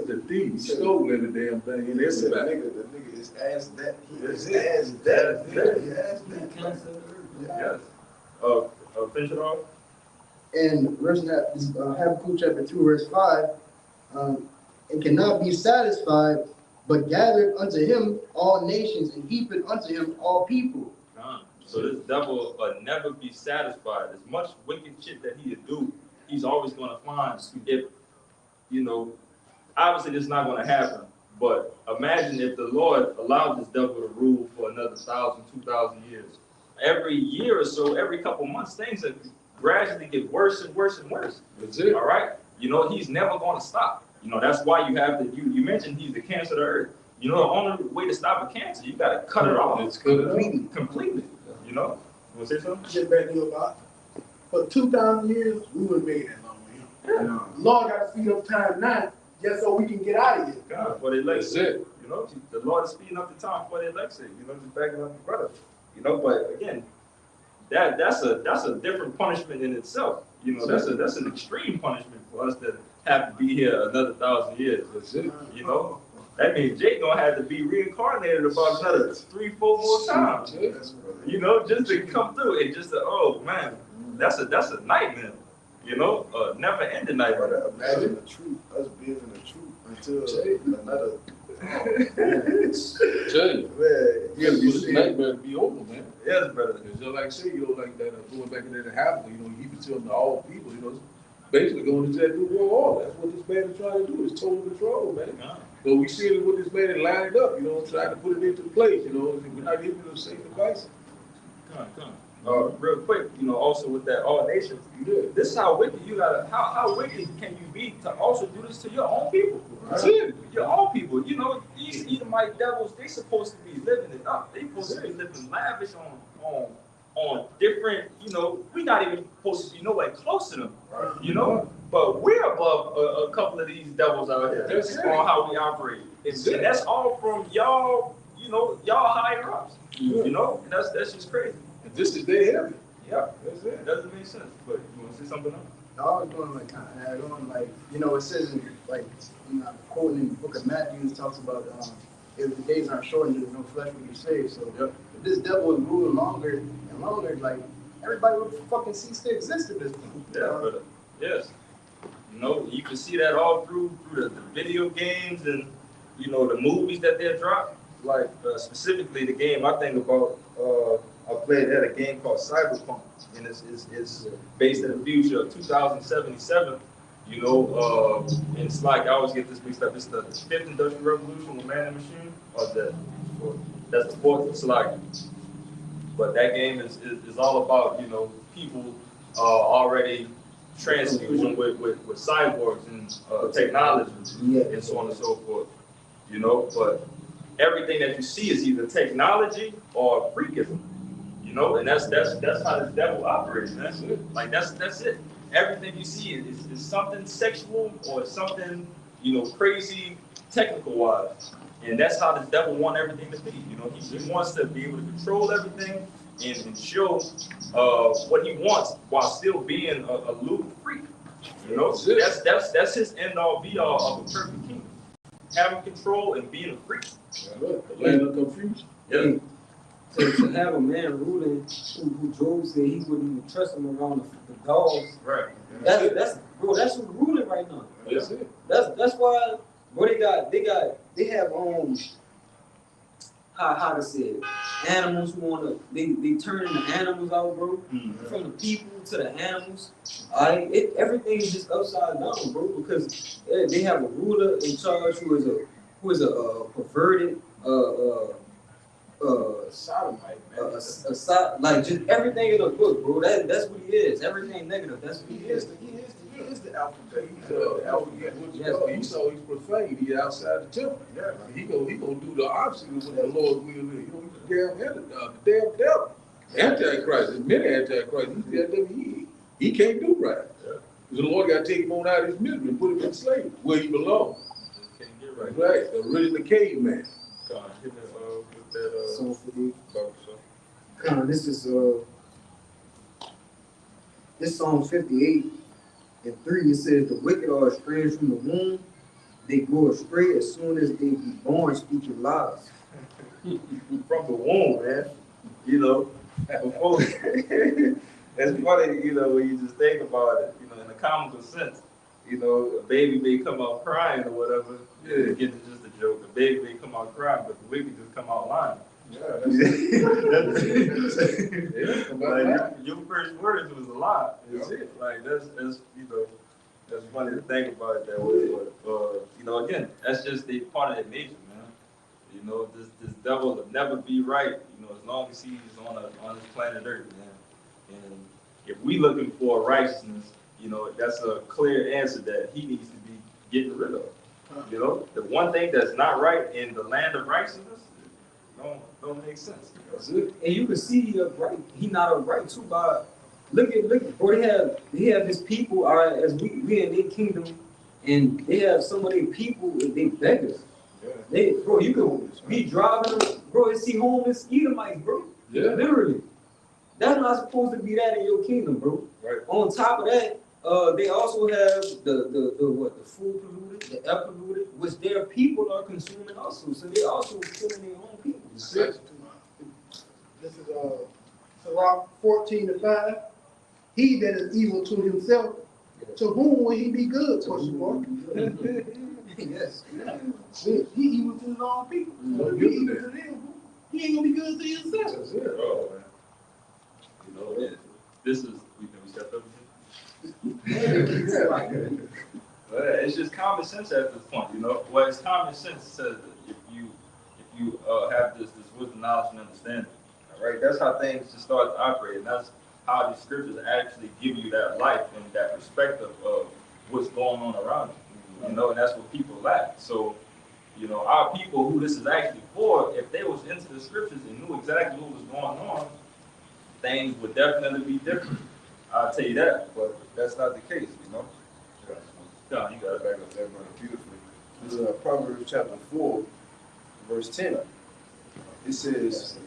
The thief, he stole every damn thing. And they said the nigga is as death. He is as death. He as death. Yes. Finish it off. And verse Habakkuk chapter 2 verse 5. And cannot be satisfied, but gathered unto him all nations, and heapeth unto him all people. So this devil will never be satisfied. As much wicked shit that he would do, he's always going to find, if, you know, obviously this is not going to happen, but imagine if the Lord allowed this devil to rule for another 1,000, 2,000 years. every year or so, every couple months, things are gradually get worse and worse and worse. That's it. All right, you know, he's never going to stop. You know, that's why you have to. You mentioned he's the cancer of the earth. You know, the only way to stop a cancer, you got to cut it off It's cut it off. completely. You know, you want to say something? Just back to you about, for 2,000 years, we wouldn't make that long with him. Yeah. Lord got to speed up time now, just so we can get out of here. God, for the That's election. it. You know, the Lord is speeding up the time for the election. You know, just backing up the brother. You know, but again, that's a different punishment in itself. You know, that's an extreme punishment for us to have to be here another 1,000 years. That's it. You know, that means Jake gonna have to be reincarnated about another 3-4 more times. You know, just to come through and just to, oh man, that's a nightmare. You know, never ending nightmare. Brother, imagine the truth, us being in the truth until another. Tell you, Man, you gotta be this nightmare to be over, man. Yes, brother. It's just like I say, you know, like that going back in there to happen, you know, he been telling all people, you know, it's basically going into that new world order. That's what this man is trying to do, is total control, man. So we see it with this man lining up, you know, trying to put it into place, you know, we're not giving them safe advice. Come. Real quick, you know, also with that all nations, Yeah. this is how wicked you gotta, how wicked can you be to also do this to your own people? That's it. Your own people, you know, these Edomite devils, they supposed to be living it up. They supposed to be living lavish on different, you know, we not even supposed to be nowhere close to them, you know? But we're above a couple of these devils out here That's it. on how we operate. And that's all from y'all, you know, y'all higher ups, you know? And that's just crazy. And this is their heaven. Yeah, That's it. it doesn't make sense. But you want to say something else? I was going like kind of add on, like, you know, it says in, like, you know, quoting in the book of Matthew, it talks about if the days aren't shortened, there's no flesh will be saved. So Yep. if this devil is ruling longer and longer, like, everybody would fucking cease to exist at this point. Yeah, brother. Yes. You know, you can see that all through the video games and, you know, the movies that they drop. Like, specifically the game I think about, I played at a game called Cyberpunk, and it's based in the future of 2077. You know, and it's like, I always get this mixed up. It's the 5th Industrial Revolution with Man and Machine, or that's the 4th. It's like, but that game is all about, you know, people already transfusion with cyborgs and technology and so on and so forth. You know, but everything that you see is either technology or freakism. You know, and that's how the devil operates, man. Like that's it. Everything you see is something sexual or something, you know, crazy technical wise. And that's how the devil wants everything to be. You know, he wants to be able to control everything and show what he wants while still being a lewd freak. You know, that's his end all be all of a perfect king. Having control and being a freak. The land of confusion. Yeah. To have a man ruling who Job said he wouldn't even trust him around the dogs. Right. That's bro. That's who's ruling right now. That's it. That's why, bro. They have how to say it. Animals who wanna they turning the animals out, bro. Mm-hmm. From the people to the animals. Everything is just upside down, bro. Because they have a ruler in charge who is a perverted Sodomite, man. like just everything in the book, bro. That's what he is. Everything negative. That's what He he is. is the alphabet. He's So, the alphabet. Esau, he's profane. He's outside the temple. Yeah. He gonna do the opposite of what the Lord will. You know, he's the damn devil. Antichrist. There's many Antichrist. He's the he can't do right. Yeah. The Lord got to take him on out of his misery and put him in slavery where he belongs. Just can't get right. Right. The original caveman. God, hit me, with that, So for the Bible, so. this is this Psalm 58 and 3. It says the wicked are estranged from the womb. They go astray as soon as they be born, speaking lies. From the womb, man. You know, before it's funny, you know, when you just think about it, you know, in a comical sense. You know, a baby may come out crying or whatever. Yeah, get to just a joke. A baby may come out crying, but the wicked just come out lying. Yeah, Like, your first words was a lie. That's it. Like that's you know, that's funny to think about it that way. But you know, again, that's just a part of their nature, man. You know, this devil will never be right. You know, as long as he's on this planet Earth, man. And if we looking for righteousness, you know, that's a clear answer that he needs to be getting rid of. You know, the one thing that's not right in the land of righteousness don't make sense. That's it. And you can see he upright. He not upright too. By look at, bro. They have his people. All right, as we in their kingdom, and they have some of their people. They beggars. Yeah. Bro, you could be driving, bro, and see homeless Edomites, bro. Yeah. Literally. That's not supposed to be that in your kingdom, bro. Right. On top of that, they also have the food polluted, the air polluted, which their people are consuming also. So they also killing their own people. This is Sirach 14:5. He that is evil to himself, to whom will he be good? Question mark. Yes. He evil to his own people. So if he evil to them, he ain't gonna be good to himself. That's it. Oh, man. You know, this is, we stepped up. But it's just common sense at this point, you know. Well, it's common sense says that if you have this wisdom, knowledge, and understanding, all right, that's how things just start to operate, and that's how the scriptures actually give you that life and that perspective of what's going on around you, you know, and that's what people lack. So, you know, our people who this is actually for, if they was into the scriptures and knew exactly what was going on, things would definitely be different. I'll tell you that, but that's not the case, you know. No, you got it back up there, brother. Beautifully. This is Proverbs chapter 4, verse 10. It says,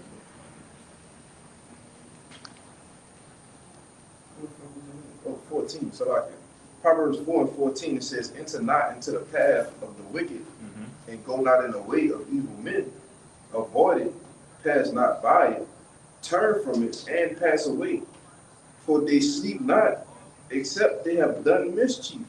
14, so like Proverbs 4:14, it says, enter not into the path of the wicked, and go not in the way of evil men. Avoid it, pass not by it, turn from it, and pass away. For they sleep not, except they have done mischief.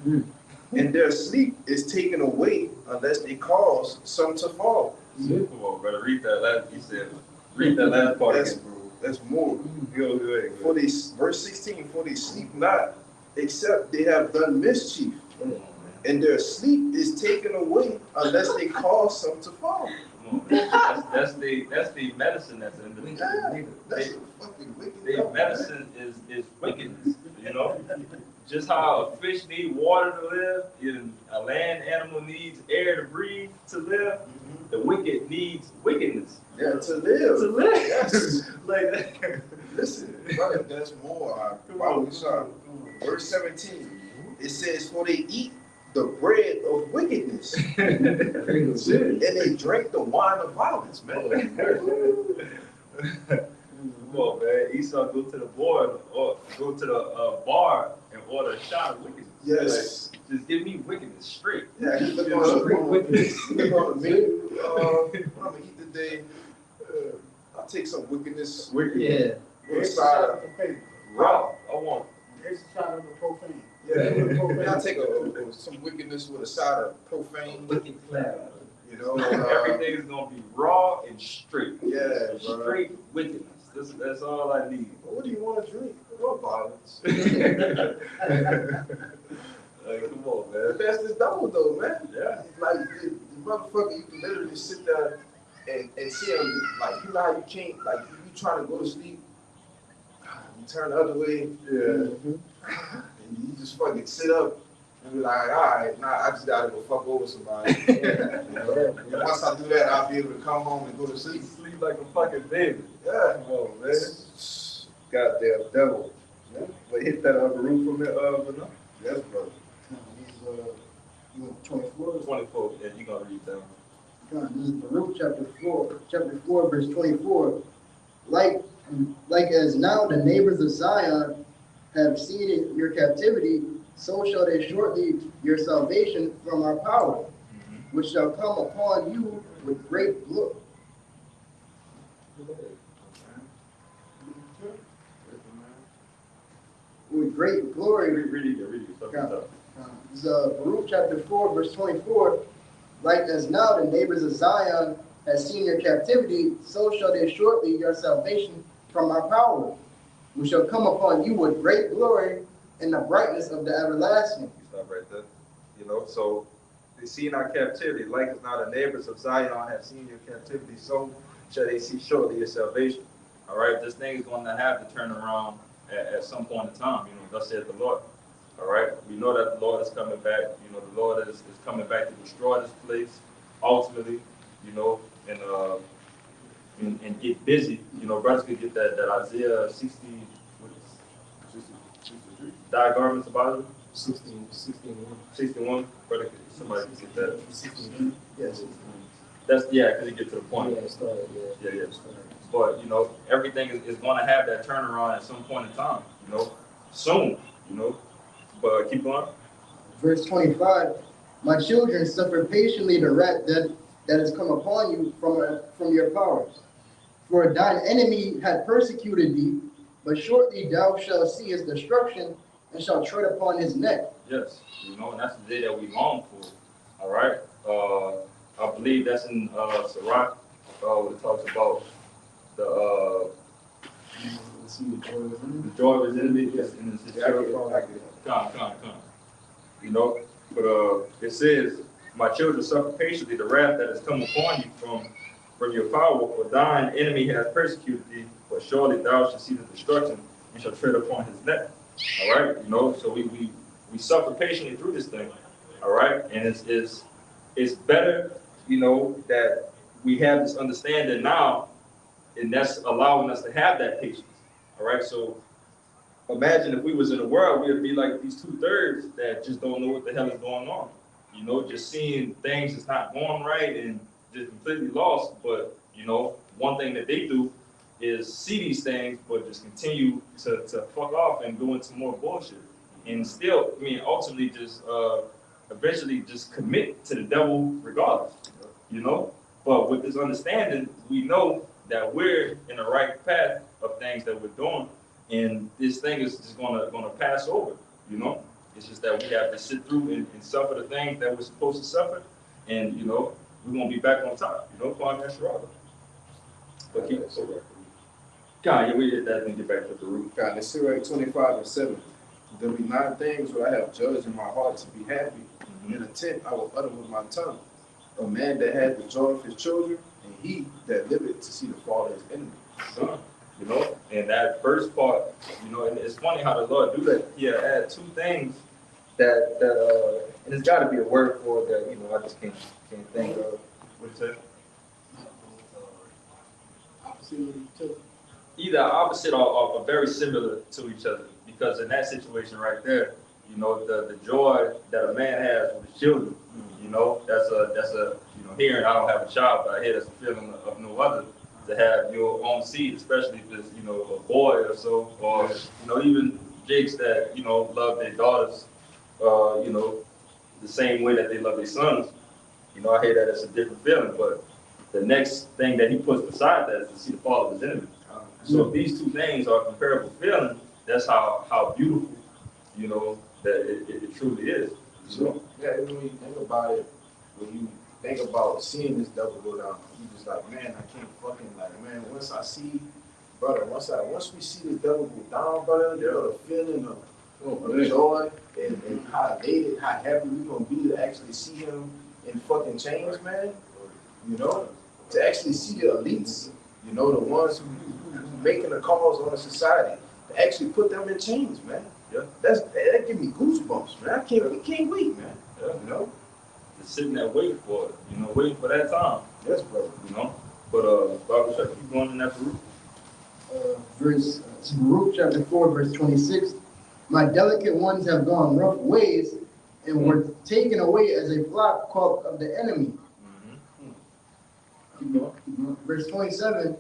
And their sleep is taken away unless they cause some to fall. Come on, brother. Read that last. He said, read that last part That's, again, bro. that's more. Go ahead. For they, verse 16, for they sleep not, except they have done mischief. And their sleep is taken away unless they cause some to fall. Come on, man. That's the medicine that's in the That's a fucking wicked. their medicine is wickedness. You know, just how a fish need water to live, and a land animal needs air to breathe to live. The wicked needs wickedness Yeah, to live. to live. Yes. Like that. Listen, brother, that's more. Bible Psalm, verse 17. It says, for they eat the bread of wickedness, That's it. and they drink the wine of violence, man. Come on, man. Esau go to the bar or go to the bar and order a shot of wickedness. Yes. Like, just give me wickedness straight. Yeah, he look You on know? the menu. What I'm gonna eat today? I'll take some wickedness Yeah. with a side of Raw. I want. Extra shot of the profane. Yeah, I'll take some wickedness with a side of profane. Wicked cloud. You know, Everything's gonna be raw and straight. Yeah, bro. Straight wickedness. That's all I need. What do you want to drink? Well, violence. Like, come on, man. The best is double though, man. Yeah. Like the motherfucker, you can literally sit there and see him. Like, you know how you can't, like, you trying to go to sleep, you turn the other way, and you just fucking sit up and be like, all right, nah, I just gotta go fuck over somebody. You know? And once I do that, I'll be able to come home and go to sleep. Sleep like a fucking baby. Yeah. Come on, man. Goddamn devil. Yeah. But hit that other roof from there, Vanilla. Yes, brother. You want 24? 24, and you gonna read that one. This is Baruch chapter 4, verse 24. Like as now the neighbors of Zion have seen your captivity, so shall they shortly your salvation from our power, which shall come upon you with great glory. With great glory. Read it. Stop. This is Baruch chapter 4, verse 24. Like as now the neighbors of Zion have seen your captivity, so shall they shortly your salvation from our power, which shall come upon you with great glory and the brightness of the everlasting. Stop right there. You know, so they seen our captivity, like as now the neighbors of Zion have seen your captivity, so shall they see surely your salvation. All right, this thing is going to have to turn around at some point in time. You know, thus saith the Lord. All right, we know that the Lord is coming back. You know, the Lord is coming back to destroy this place ultimately. You know, and get busy. You know, brothers could get that Isaiah 60, what is it? 63 diagrams about it. 61. Brother, somebody can get that. 16. Yes. That's because you get to the point. Yeah, it started, yeah. Yeah. But you know, everything is going to have that turnaround at some point in time. You know, soon. You know, but keep going. Verse 25, my children, suffer patiently the wrath that has come upon you from your powers. For thine enemy had persecuted thee, but shortly thou shalt see his destruction and shalt tread upon his neck. Yes, you know, and that's the day that we long for. All right. I believe that's in Sirach, when it talks about the joy of his enemy. Yes, in his Come. You know, but it says, my children suffer patiently the wrath that has come upon you from your power, for thine enemy has persecuted thee, but surely thou shalt see the destruction and shall tread upon his neck. All right, you know, so we suffer patiently through this thing. All right, and it's better, you know, that we have this understanding now, and that's allowing us to have that patience. All right, so imagine if we was in the world, we would be like these 2/3 that just don't know what the hell is going on. You know, just seeing things that's not going right and just completely lost. But, you know, one thing that they do is see these things, but just continue to fuck off and go into more bullshit. And still, I mean, ultimately just eventually just commit to the devil regardless, you know? But with this understanding, we know that we're in the right path of things that we're doing, and this thing is just gonna pass over, you know? It's just that we have to sit through and suffer the things that we're supposed to suffer, and, you know, we're gonna be back on top, you know, Kwame Nasrallah. But keep it so right. God, yeah, we did that and get back to the root. God, let's see right 25:7. There be 9 things where I have judged in my heart to be happy. In a tent I will utter with my tongue. A man that had the joy of his children, and he that liveth to see the fall of his enemy. Son, you know, and that first part, you know, and it's funny how the Lord do that. He add 2 things that and there's got to be a word for it that, you know, I just can't think of. What it say? Either opposite or very similar to each other, because in that situation right there, you know, the joy that a man has with his children, you know, that's a you know, hearing I don't have a child, but I hear that's a feeling of no other, to have your own seed, especially if it's, you know, a boy or so, or, you know, even jakes that, you know, love their daughters, you know, the same way that they love their sons. You know, I hear that it's a different feeling, but the next thing that he puts beside that is to see the fall of his enemy. So if these 2 things are comparable feelings, that's how beautiful, you know, that it truly is. So, yeah, when you think about it, when you think about seeing this devil go down, you just like, man, I can't fucking, like, man, once I see, brother, once we see the devil go down, brother, the feeling of joy and how elated, how happy we gonna be to actually see him in fucking chains, man. You know, to actually see the elites, you know, the ones who making the calls on the society, to actually put them in chains, man. Yeah. That give me goosebumps, man. We can't wait, man. Yeah. You know? Just sitting there waiting for it, you know, waiting for that time, Yes, brother. you know. But Bible should I keep going in that root? Baruch chapter 4, verse 26. My delicate ones have gone rough ways and were taken away as a flock caught of the enemy. Keep going. Verse 27.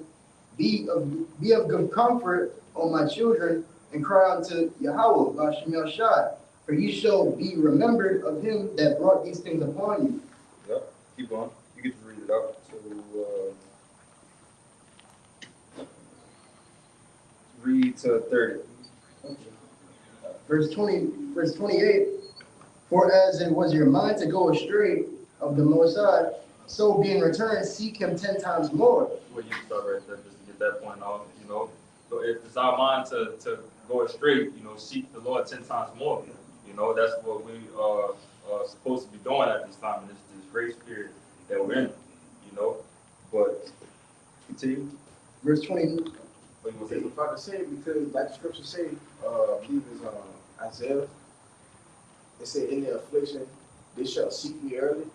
Be of good comfort, O my children, and cry unto Yahweh, Bashem Yashai, for ye shall be remembered of him that brought these things upon you. Yep. Keep going. You get to read it out. So read to 30. Verse 28. For as it was your mind to go astray of the Most High, so being returned, seek him 10 times more. Well, you can start right there just to get that point off, you know. So if it's our mind to go astray, you know, seek the Lord 10 times more. You know, that's what we are supposed to be doing at this time, in this grace period that we're in, you know. But Continue. Verse 20, What you gonna I say? was about to say, because like the scripture say, I believe it's Isaiah, it said, in their affliction, they shall seek me early,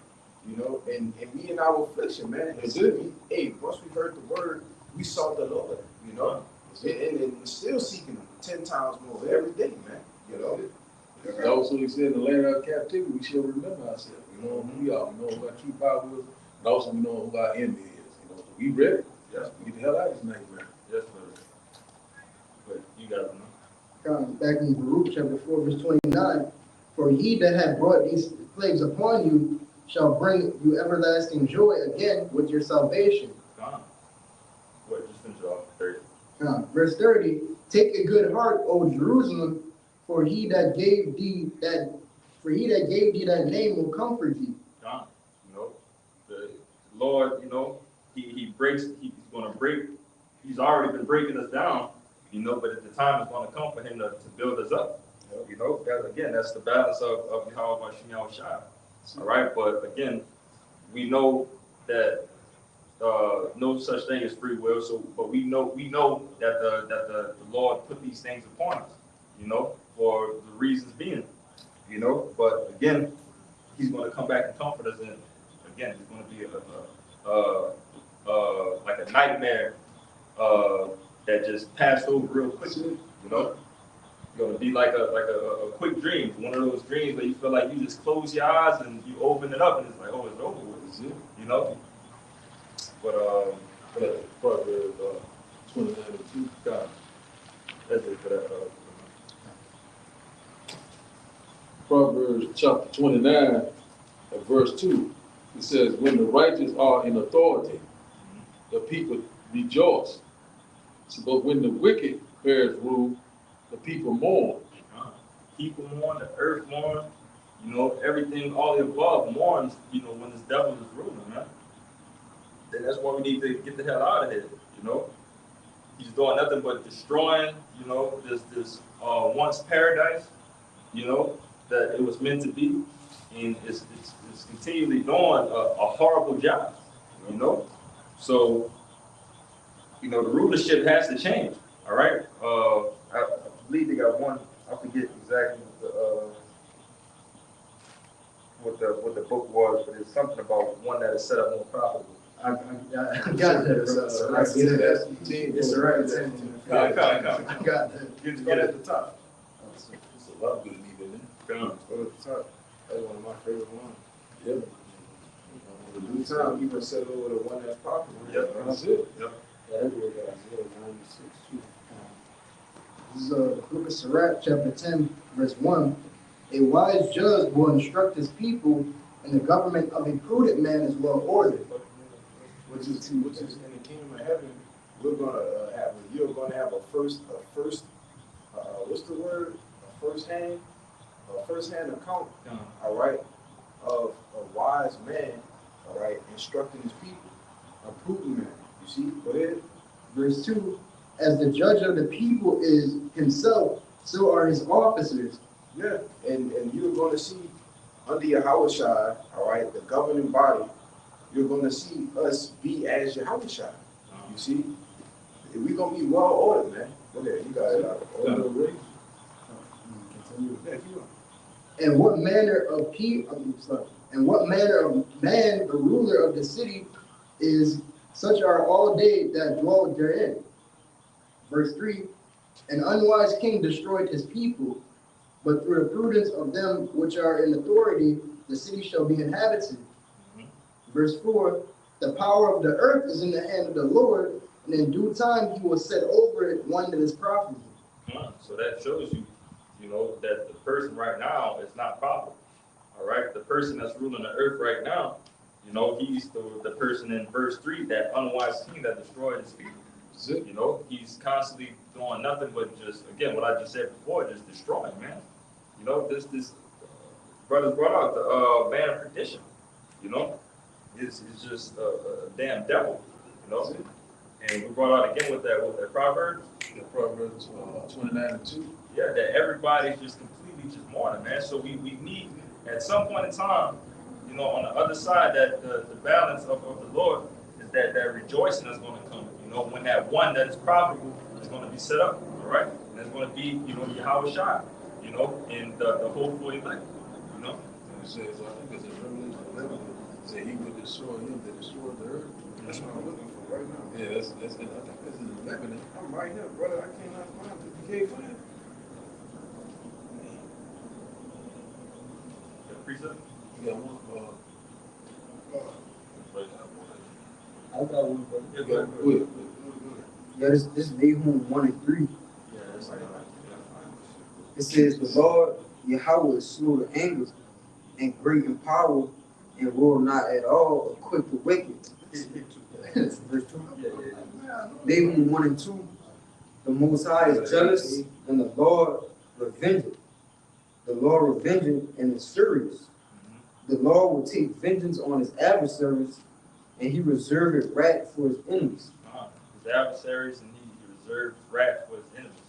you know, and we in our affliction, man. That's And it. hey, once we heard the word, we sought the Lord, you know, and we're still seeking him 10 times more every day, man, you know. And also, he said, in the land of captivity, we shall remember ourselves. We know who we are. We know who our true power is. And also, we know who our enemy is. You know, so we ready. Yes. We get the hell out of this nightmare. Yes, brother. But you got it, man. back in Baruch chapter 4, verse 29, for he that hath brought these plagues upon you shall bring you everlasting joy again with your salvation. Gone. What, just finish off. 30. Verse 30, take a good heart, O Jerusalem, for he that gave thee that name will comfort thee. Gone. You know, the Lord, you know, he's gonna break, he's already been breaking us down, you know, but at the time it's gonna come for him to build us up. You know, that's the balance of how Hashem Shai. All right, but again, we know that no such thing as free will. So, but we know that the Lord put these things upon us, you know, for the reasons being, you know. But again, He's going to come back and comfort us, and again, it's going to be like a nightmare that just passed over real quickly, you know. It's going to be like a quick dream, one of those dreams where you feel like you just close your eyes and you open it up, and it's like, oh, it's over with, you know. But Proverbs 29:2. God, that's it for that. Proverbs chapter 29, at verse 2. It says, when the righteous are in authority, the people rejoice. So, but when the wicked bears rule, the people mourn. People mourn, the earth mourn, you know, everything, all the above mourns, you know, when this devil is ruling, man. Then that's why we need to get the hell out of here, you know. He's doing nothing but destroying, you know, this once paradise, you know, that it was meant to be, and it's continually doing a horrible job, you know. So, you know, the rulership has to change, all right? I believe they got one, I forget exactly what the book was, but it's something about one that is set up more profitable. I got that, bro. It's the right team. Come. I got that. Get at the top. There's a lot of good need in there. Come. Go to the top. That's one of my favorite ones. Yep. The new time, you can settle over the one that's popular. Yep. That's it. Yep. Yeah, that's what I said, 96 too. This is the book of Sirach, chapter 10, verse 1. A wise judge will instruct his people, and the government of a prudent man is well ordered. Which is in the kingdom of heaven, we're gonna you're gonna have a first what's the word? A first hand account, all right, of a wise man, all right, instructing his people, a prudent man. You see, go ahead. Verse 2, as the judge of the people is himself, so are his officers. Yeah, and you're gonna see under Yahushua, all right, the governing body, you're gonna see us be as Yahushua. You see, we're gonna be well ordered, man. Go ahead, you guys are. And what manner of man the ruler of the city is, such are all they that dwell therein. Verse 3, an unwise king destroyed his people, but through the prudence of them which are in authority, the city shall be inhabited. Verse 4, the power of the earth is in the hand of the Lord, and in due time he will set over it one that is profitable. So that shows you, you know, that the person right now is not profitable. All right, the person that's ruling the earth right now, you know, he's the person in verse 3, that unwise king that destroyed his people. You know, he's constantly doing nothing but just, again, what I just said before, just destroying, man. You know, this brothers brought out the man of perdition. You know, it's just a damn devil. You know, and we brought out again with that Proverbs. The Proverbs 29:2. Yeah, that everybody's just completely just mourning, man. So we need at some point in time, you know, on the other side, that the balance of the Lord is that rejoicing is going to come. You know, when that one that is profitable is going to be set up, all right? And it's going to be, you know, Yahweh Shai, you know, and the whole for elect, you know? And it says, I think it's in Revelation 11, it said he would destroy him that destroyed the earth. That's what I'm looking for right now. Yeah, that's I think that's in 11. I'm right here, brother. I cannot find it. You can't find it. The precept? You got one, I got one, brother. Yeah, go ahead. Yeah, this is Nahum 1 and 3. Yeah, that's right. It says, the Lord Yahweh is slow to anger and great in power and will not at all acquit the wicked. Verse 2. Nahum 1 and 2. The Most High is jealous and the Lord revengeth. The Lord revengeth and is furious. The Lord will take vengeance on his adversaries and he reserveth wrath for his enemies. His adversaries, and he reserves wrath for his enemies.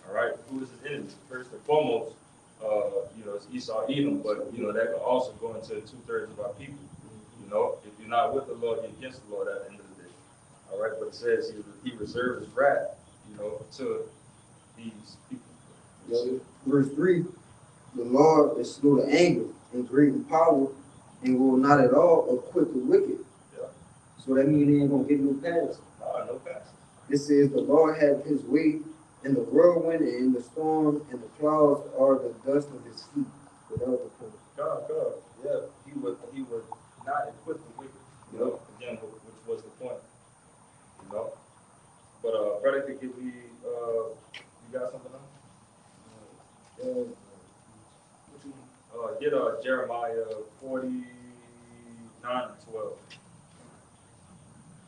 All right, who is his enemy? First and foremost, you know, it's Esau, Edom, but you know that can also go into 2/3 of our people. You know, if you're not with the Lord, you're against the Lord at the end of the day. All right, but it says he reserves his wrath, you know, to these people. Verse 3. The Lord is slow to anger and great in power and will not at all acquit the wicked. Yeah. So that means they ain't gonna get no pass. No pass. It says the Lord hath his way in the whirlwind and in the storm, and the clouds are the dust of his feet. Without the point. God, yeah, he would not equip the wicked. You know, again, which was the point. You know, but brother, could give me you got something else? Get Jeremiah 49:12.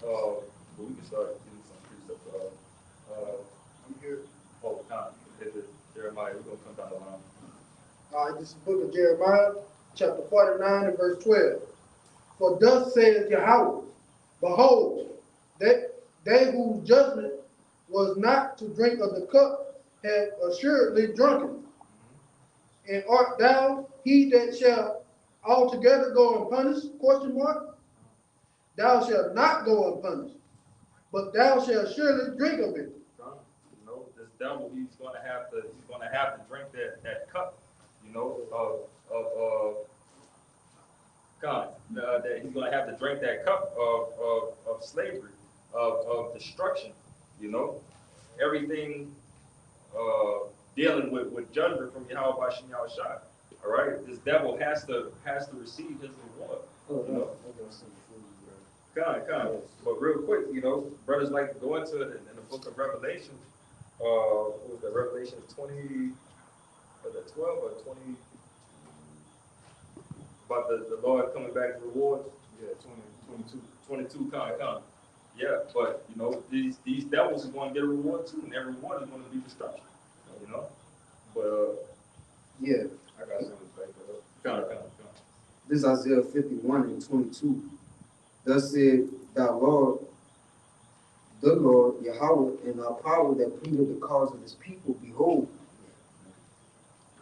But we can start getting some precepts. I'm here. Oh, time. Jeremiah, we're gonna come down the line. All right, this is the book of Jeremiah, chapter 49 and verse 12. For thus saith Yahweh, behold, that they whose judgment was not to drink of the cup have assuredly drunken. And art thou he that shall altogether go unpunished? Question mark. Thou shalt not go unpunished, but thou shalt surely drink of it. You know, this devil, he's gonna have to drink that cup, you know, of God. That he's gonna have to drink that cup of slavery, of destruction, you know. Everything dealing with judgment from Yahweh Bashim Yahushua. All right, this devil has to receive his reward. You know? Kind. But real quick, you know, brothers like to go into it in the book of Revelation. What was that? Revelation 20, was that 12 or 20? About the Lord coming back to rewards. Yeah, 22. Come. Yeah, but you know, these devils are going to get a reward too, and every reward is going to be destruction. You know, but Yeah. I got something to say. Come. This is Isaiah 51 and 22. Thus said thou Lord, the Lord, Yahweh, and our power that pleaded the cause of his people, behold,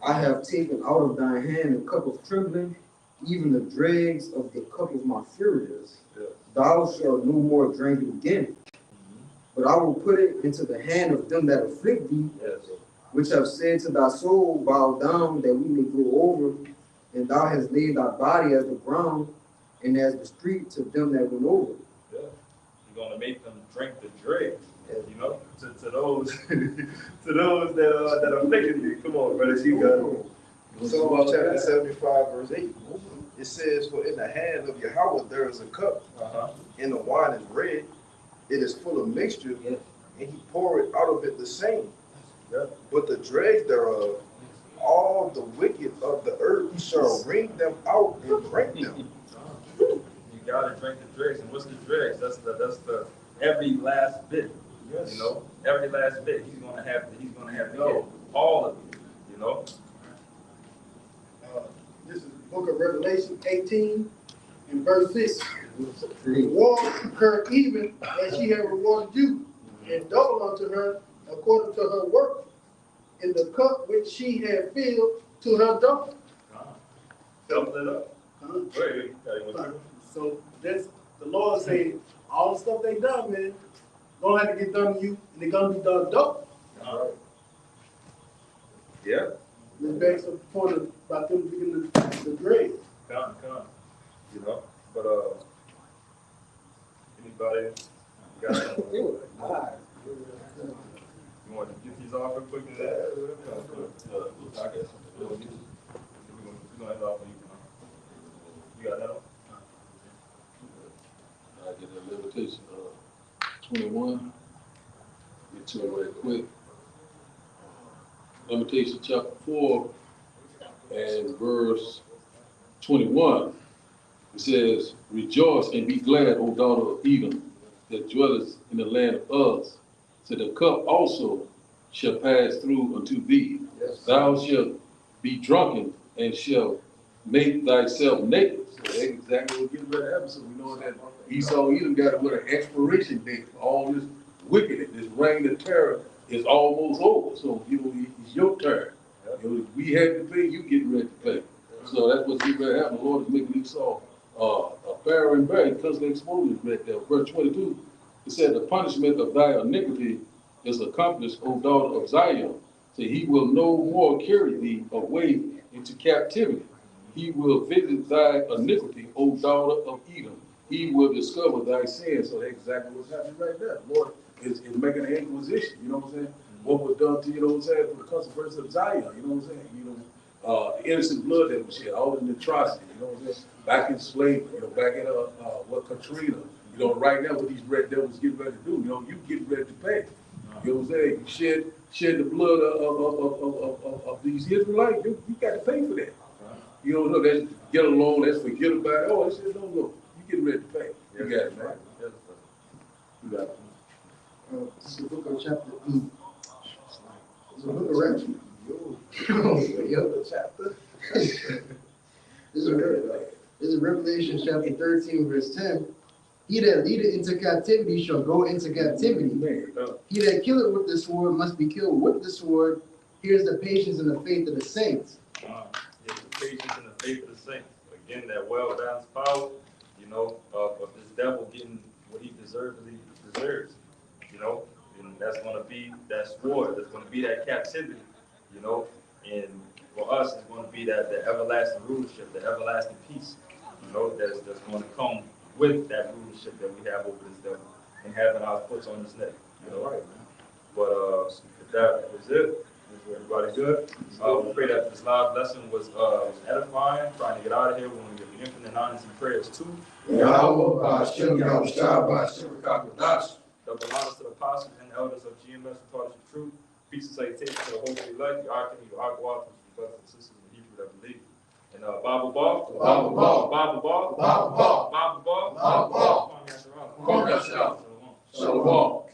I have taken out of thine hand a cup of trembling, even the dregs of the cup of my fury. Yeah. Thou shalt no more drink it again, but I will put it into the hand of them that afflict thee, Yes. which have said to thy soul, bow down that we may go over, and thou hast laid thy body as the ground, and as the street to them that went over. Yeah. You're gonna make them drink the dregs, you know, to those to those that are afflicted you. Come on, brothers, you got it. Psalm chapter 75, verse 8. It says, for in the hand of Yahweh there is a cup, and the wine is red. It is full of mixture, Yeah. and he poureth out of it the same. Yeah. But the dregs thereof, all the wicked of the earth shall wring them out and drink them. You gotta drink the dregs, and what's the dregs? That's the every last bit. Yes. You know, every last bit. He's gonna have to get all of it. You know. This is the book of Revelation 18 and verse 6. Reward her even as she had rewarded you, and double unto her according to her work, in the cup which she had filled to her double. Double it up. Wait, So that's the Lord saying, all the stuff they done, man, gonna have to get done to you, and they're gonna be done double. Yeah, This begs the point about them being the grade. come, you know, but, anybody got something? You want to get these off real quick? I guess. We're gonna end off on you. You got that one? I get the Levitation, 21, get to it right quick. Lamentation chapter 4 and verse 21. It says, rejoice and be glad, O daughter of Edom, that dwellest in the land of Uz. So the cup also shall pass through unto thee. Yes. Thou shalt be drunken and shalt make thyself naked. So that's exactly what getting ready to happen. So we know that Esau Edom got to put an expiration date for all this wickedness. This reign of terror is almost over. So it's your turn. We had to pay, you getting ready to pay. So that's what's getting ready to happen. The Lord is making Esau a fairer and better because they exposed it right there. Verse 22, it said, the punishment of thy iniquity is accomplished, O daughter of Zion. So he will no more carry thee away into captivity. He will visit thy iniquity, O daughter of Edom. He will discover thy sins. So that's exactly what's happening right there. The Lord is making an inquisition, you know what I'm saying? What was done to, you know what I'm saying, for the consequence of Zion, you know what I'm saying? The innocent blood that was shed, all the atrocity, you know what I'm saying? Back in slavery, back in Katrina, right now what these red devils getting ready to do, you getting ready to pay. You know what I'm saying? You shed the blood of these Israelites, you got to pay for that. You don't know, let's get along, let's forget about it. Oh, I said, no, you getting ready to pay. You got it, man. You got it. This is the book of chapter 8. It's the book of Revelation. This is Revelation chapter 13, verse 10. He that leadeth into captivity shall go into captivity. He that killeth with the sword must be killed with the sword. Here's the patience and the faith of the saints. Here's the patience and the faith of the saints. Again, that well-balanced power, of this devil getting what he deserves, and that's going to be that sword, that's going to be that captivity, and for us, it's going to be that the everlasting rulership, the everlasting peace, that's going to come with that rulership that we have over this devil and having our foot on his neck, Right, man. But if that was it. Everybody good? We pray that this live lesson was edifying, trying to get out of here when we give infinite honors and prayers too. Double honors to the apostles and elders of GMS who taught us the truth. Peace and salutation to the holy elect, the archangel, the archwater, the brothers and sisters in Hebrew that believe. And Bible ball. Bible ball. Bible ball. Bible ball. Bible ball. Bible ball. Shalom.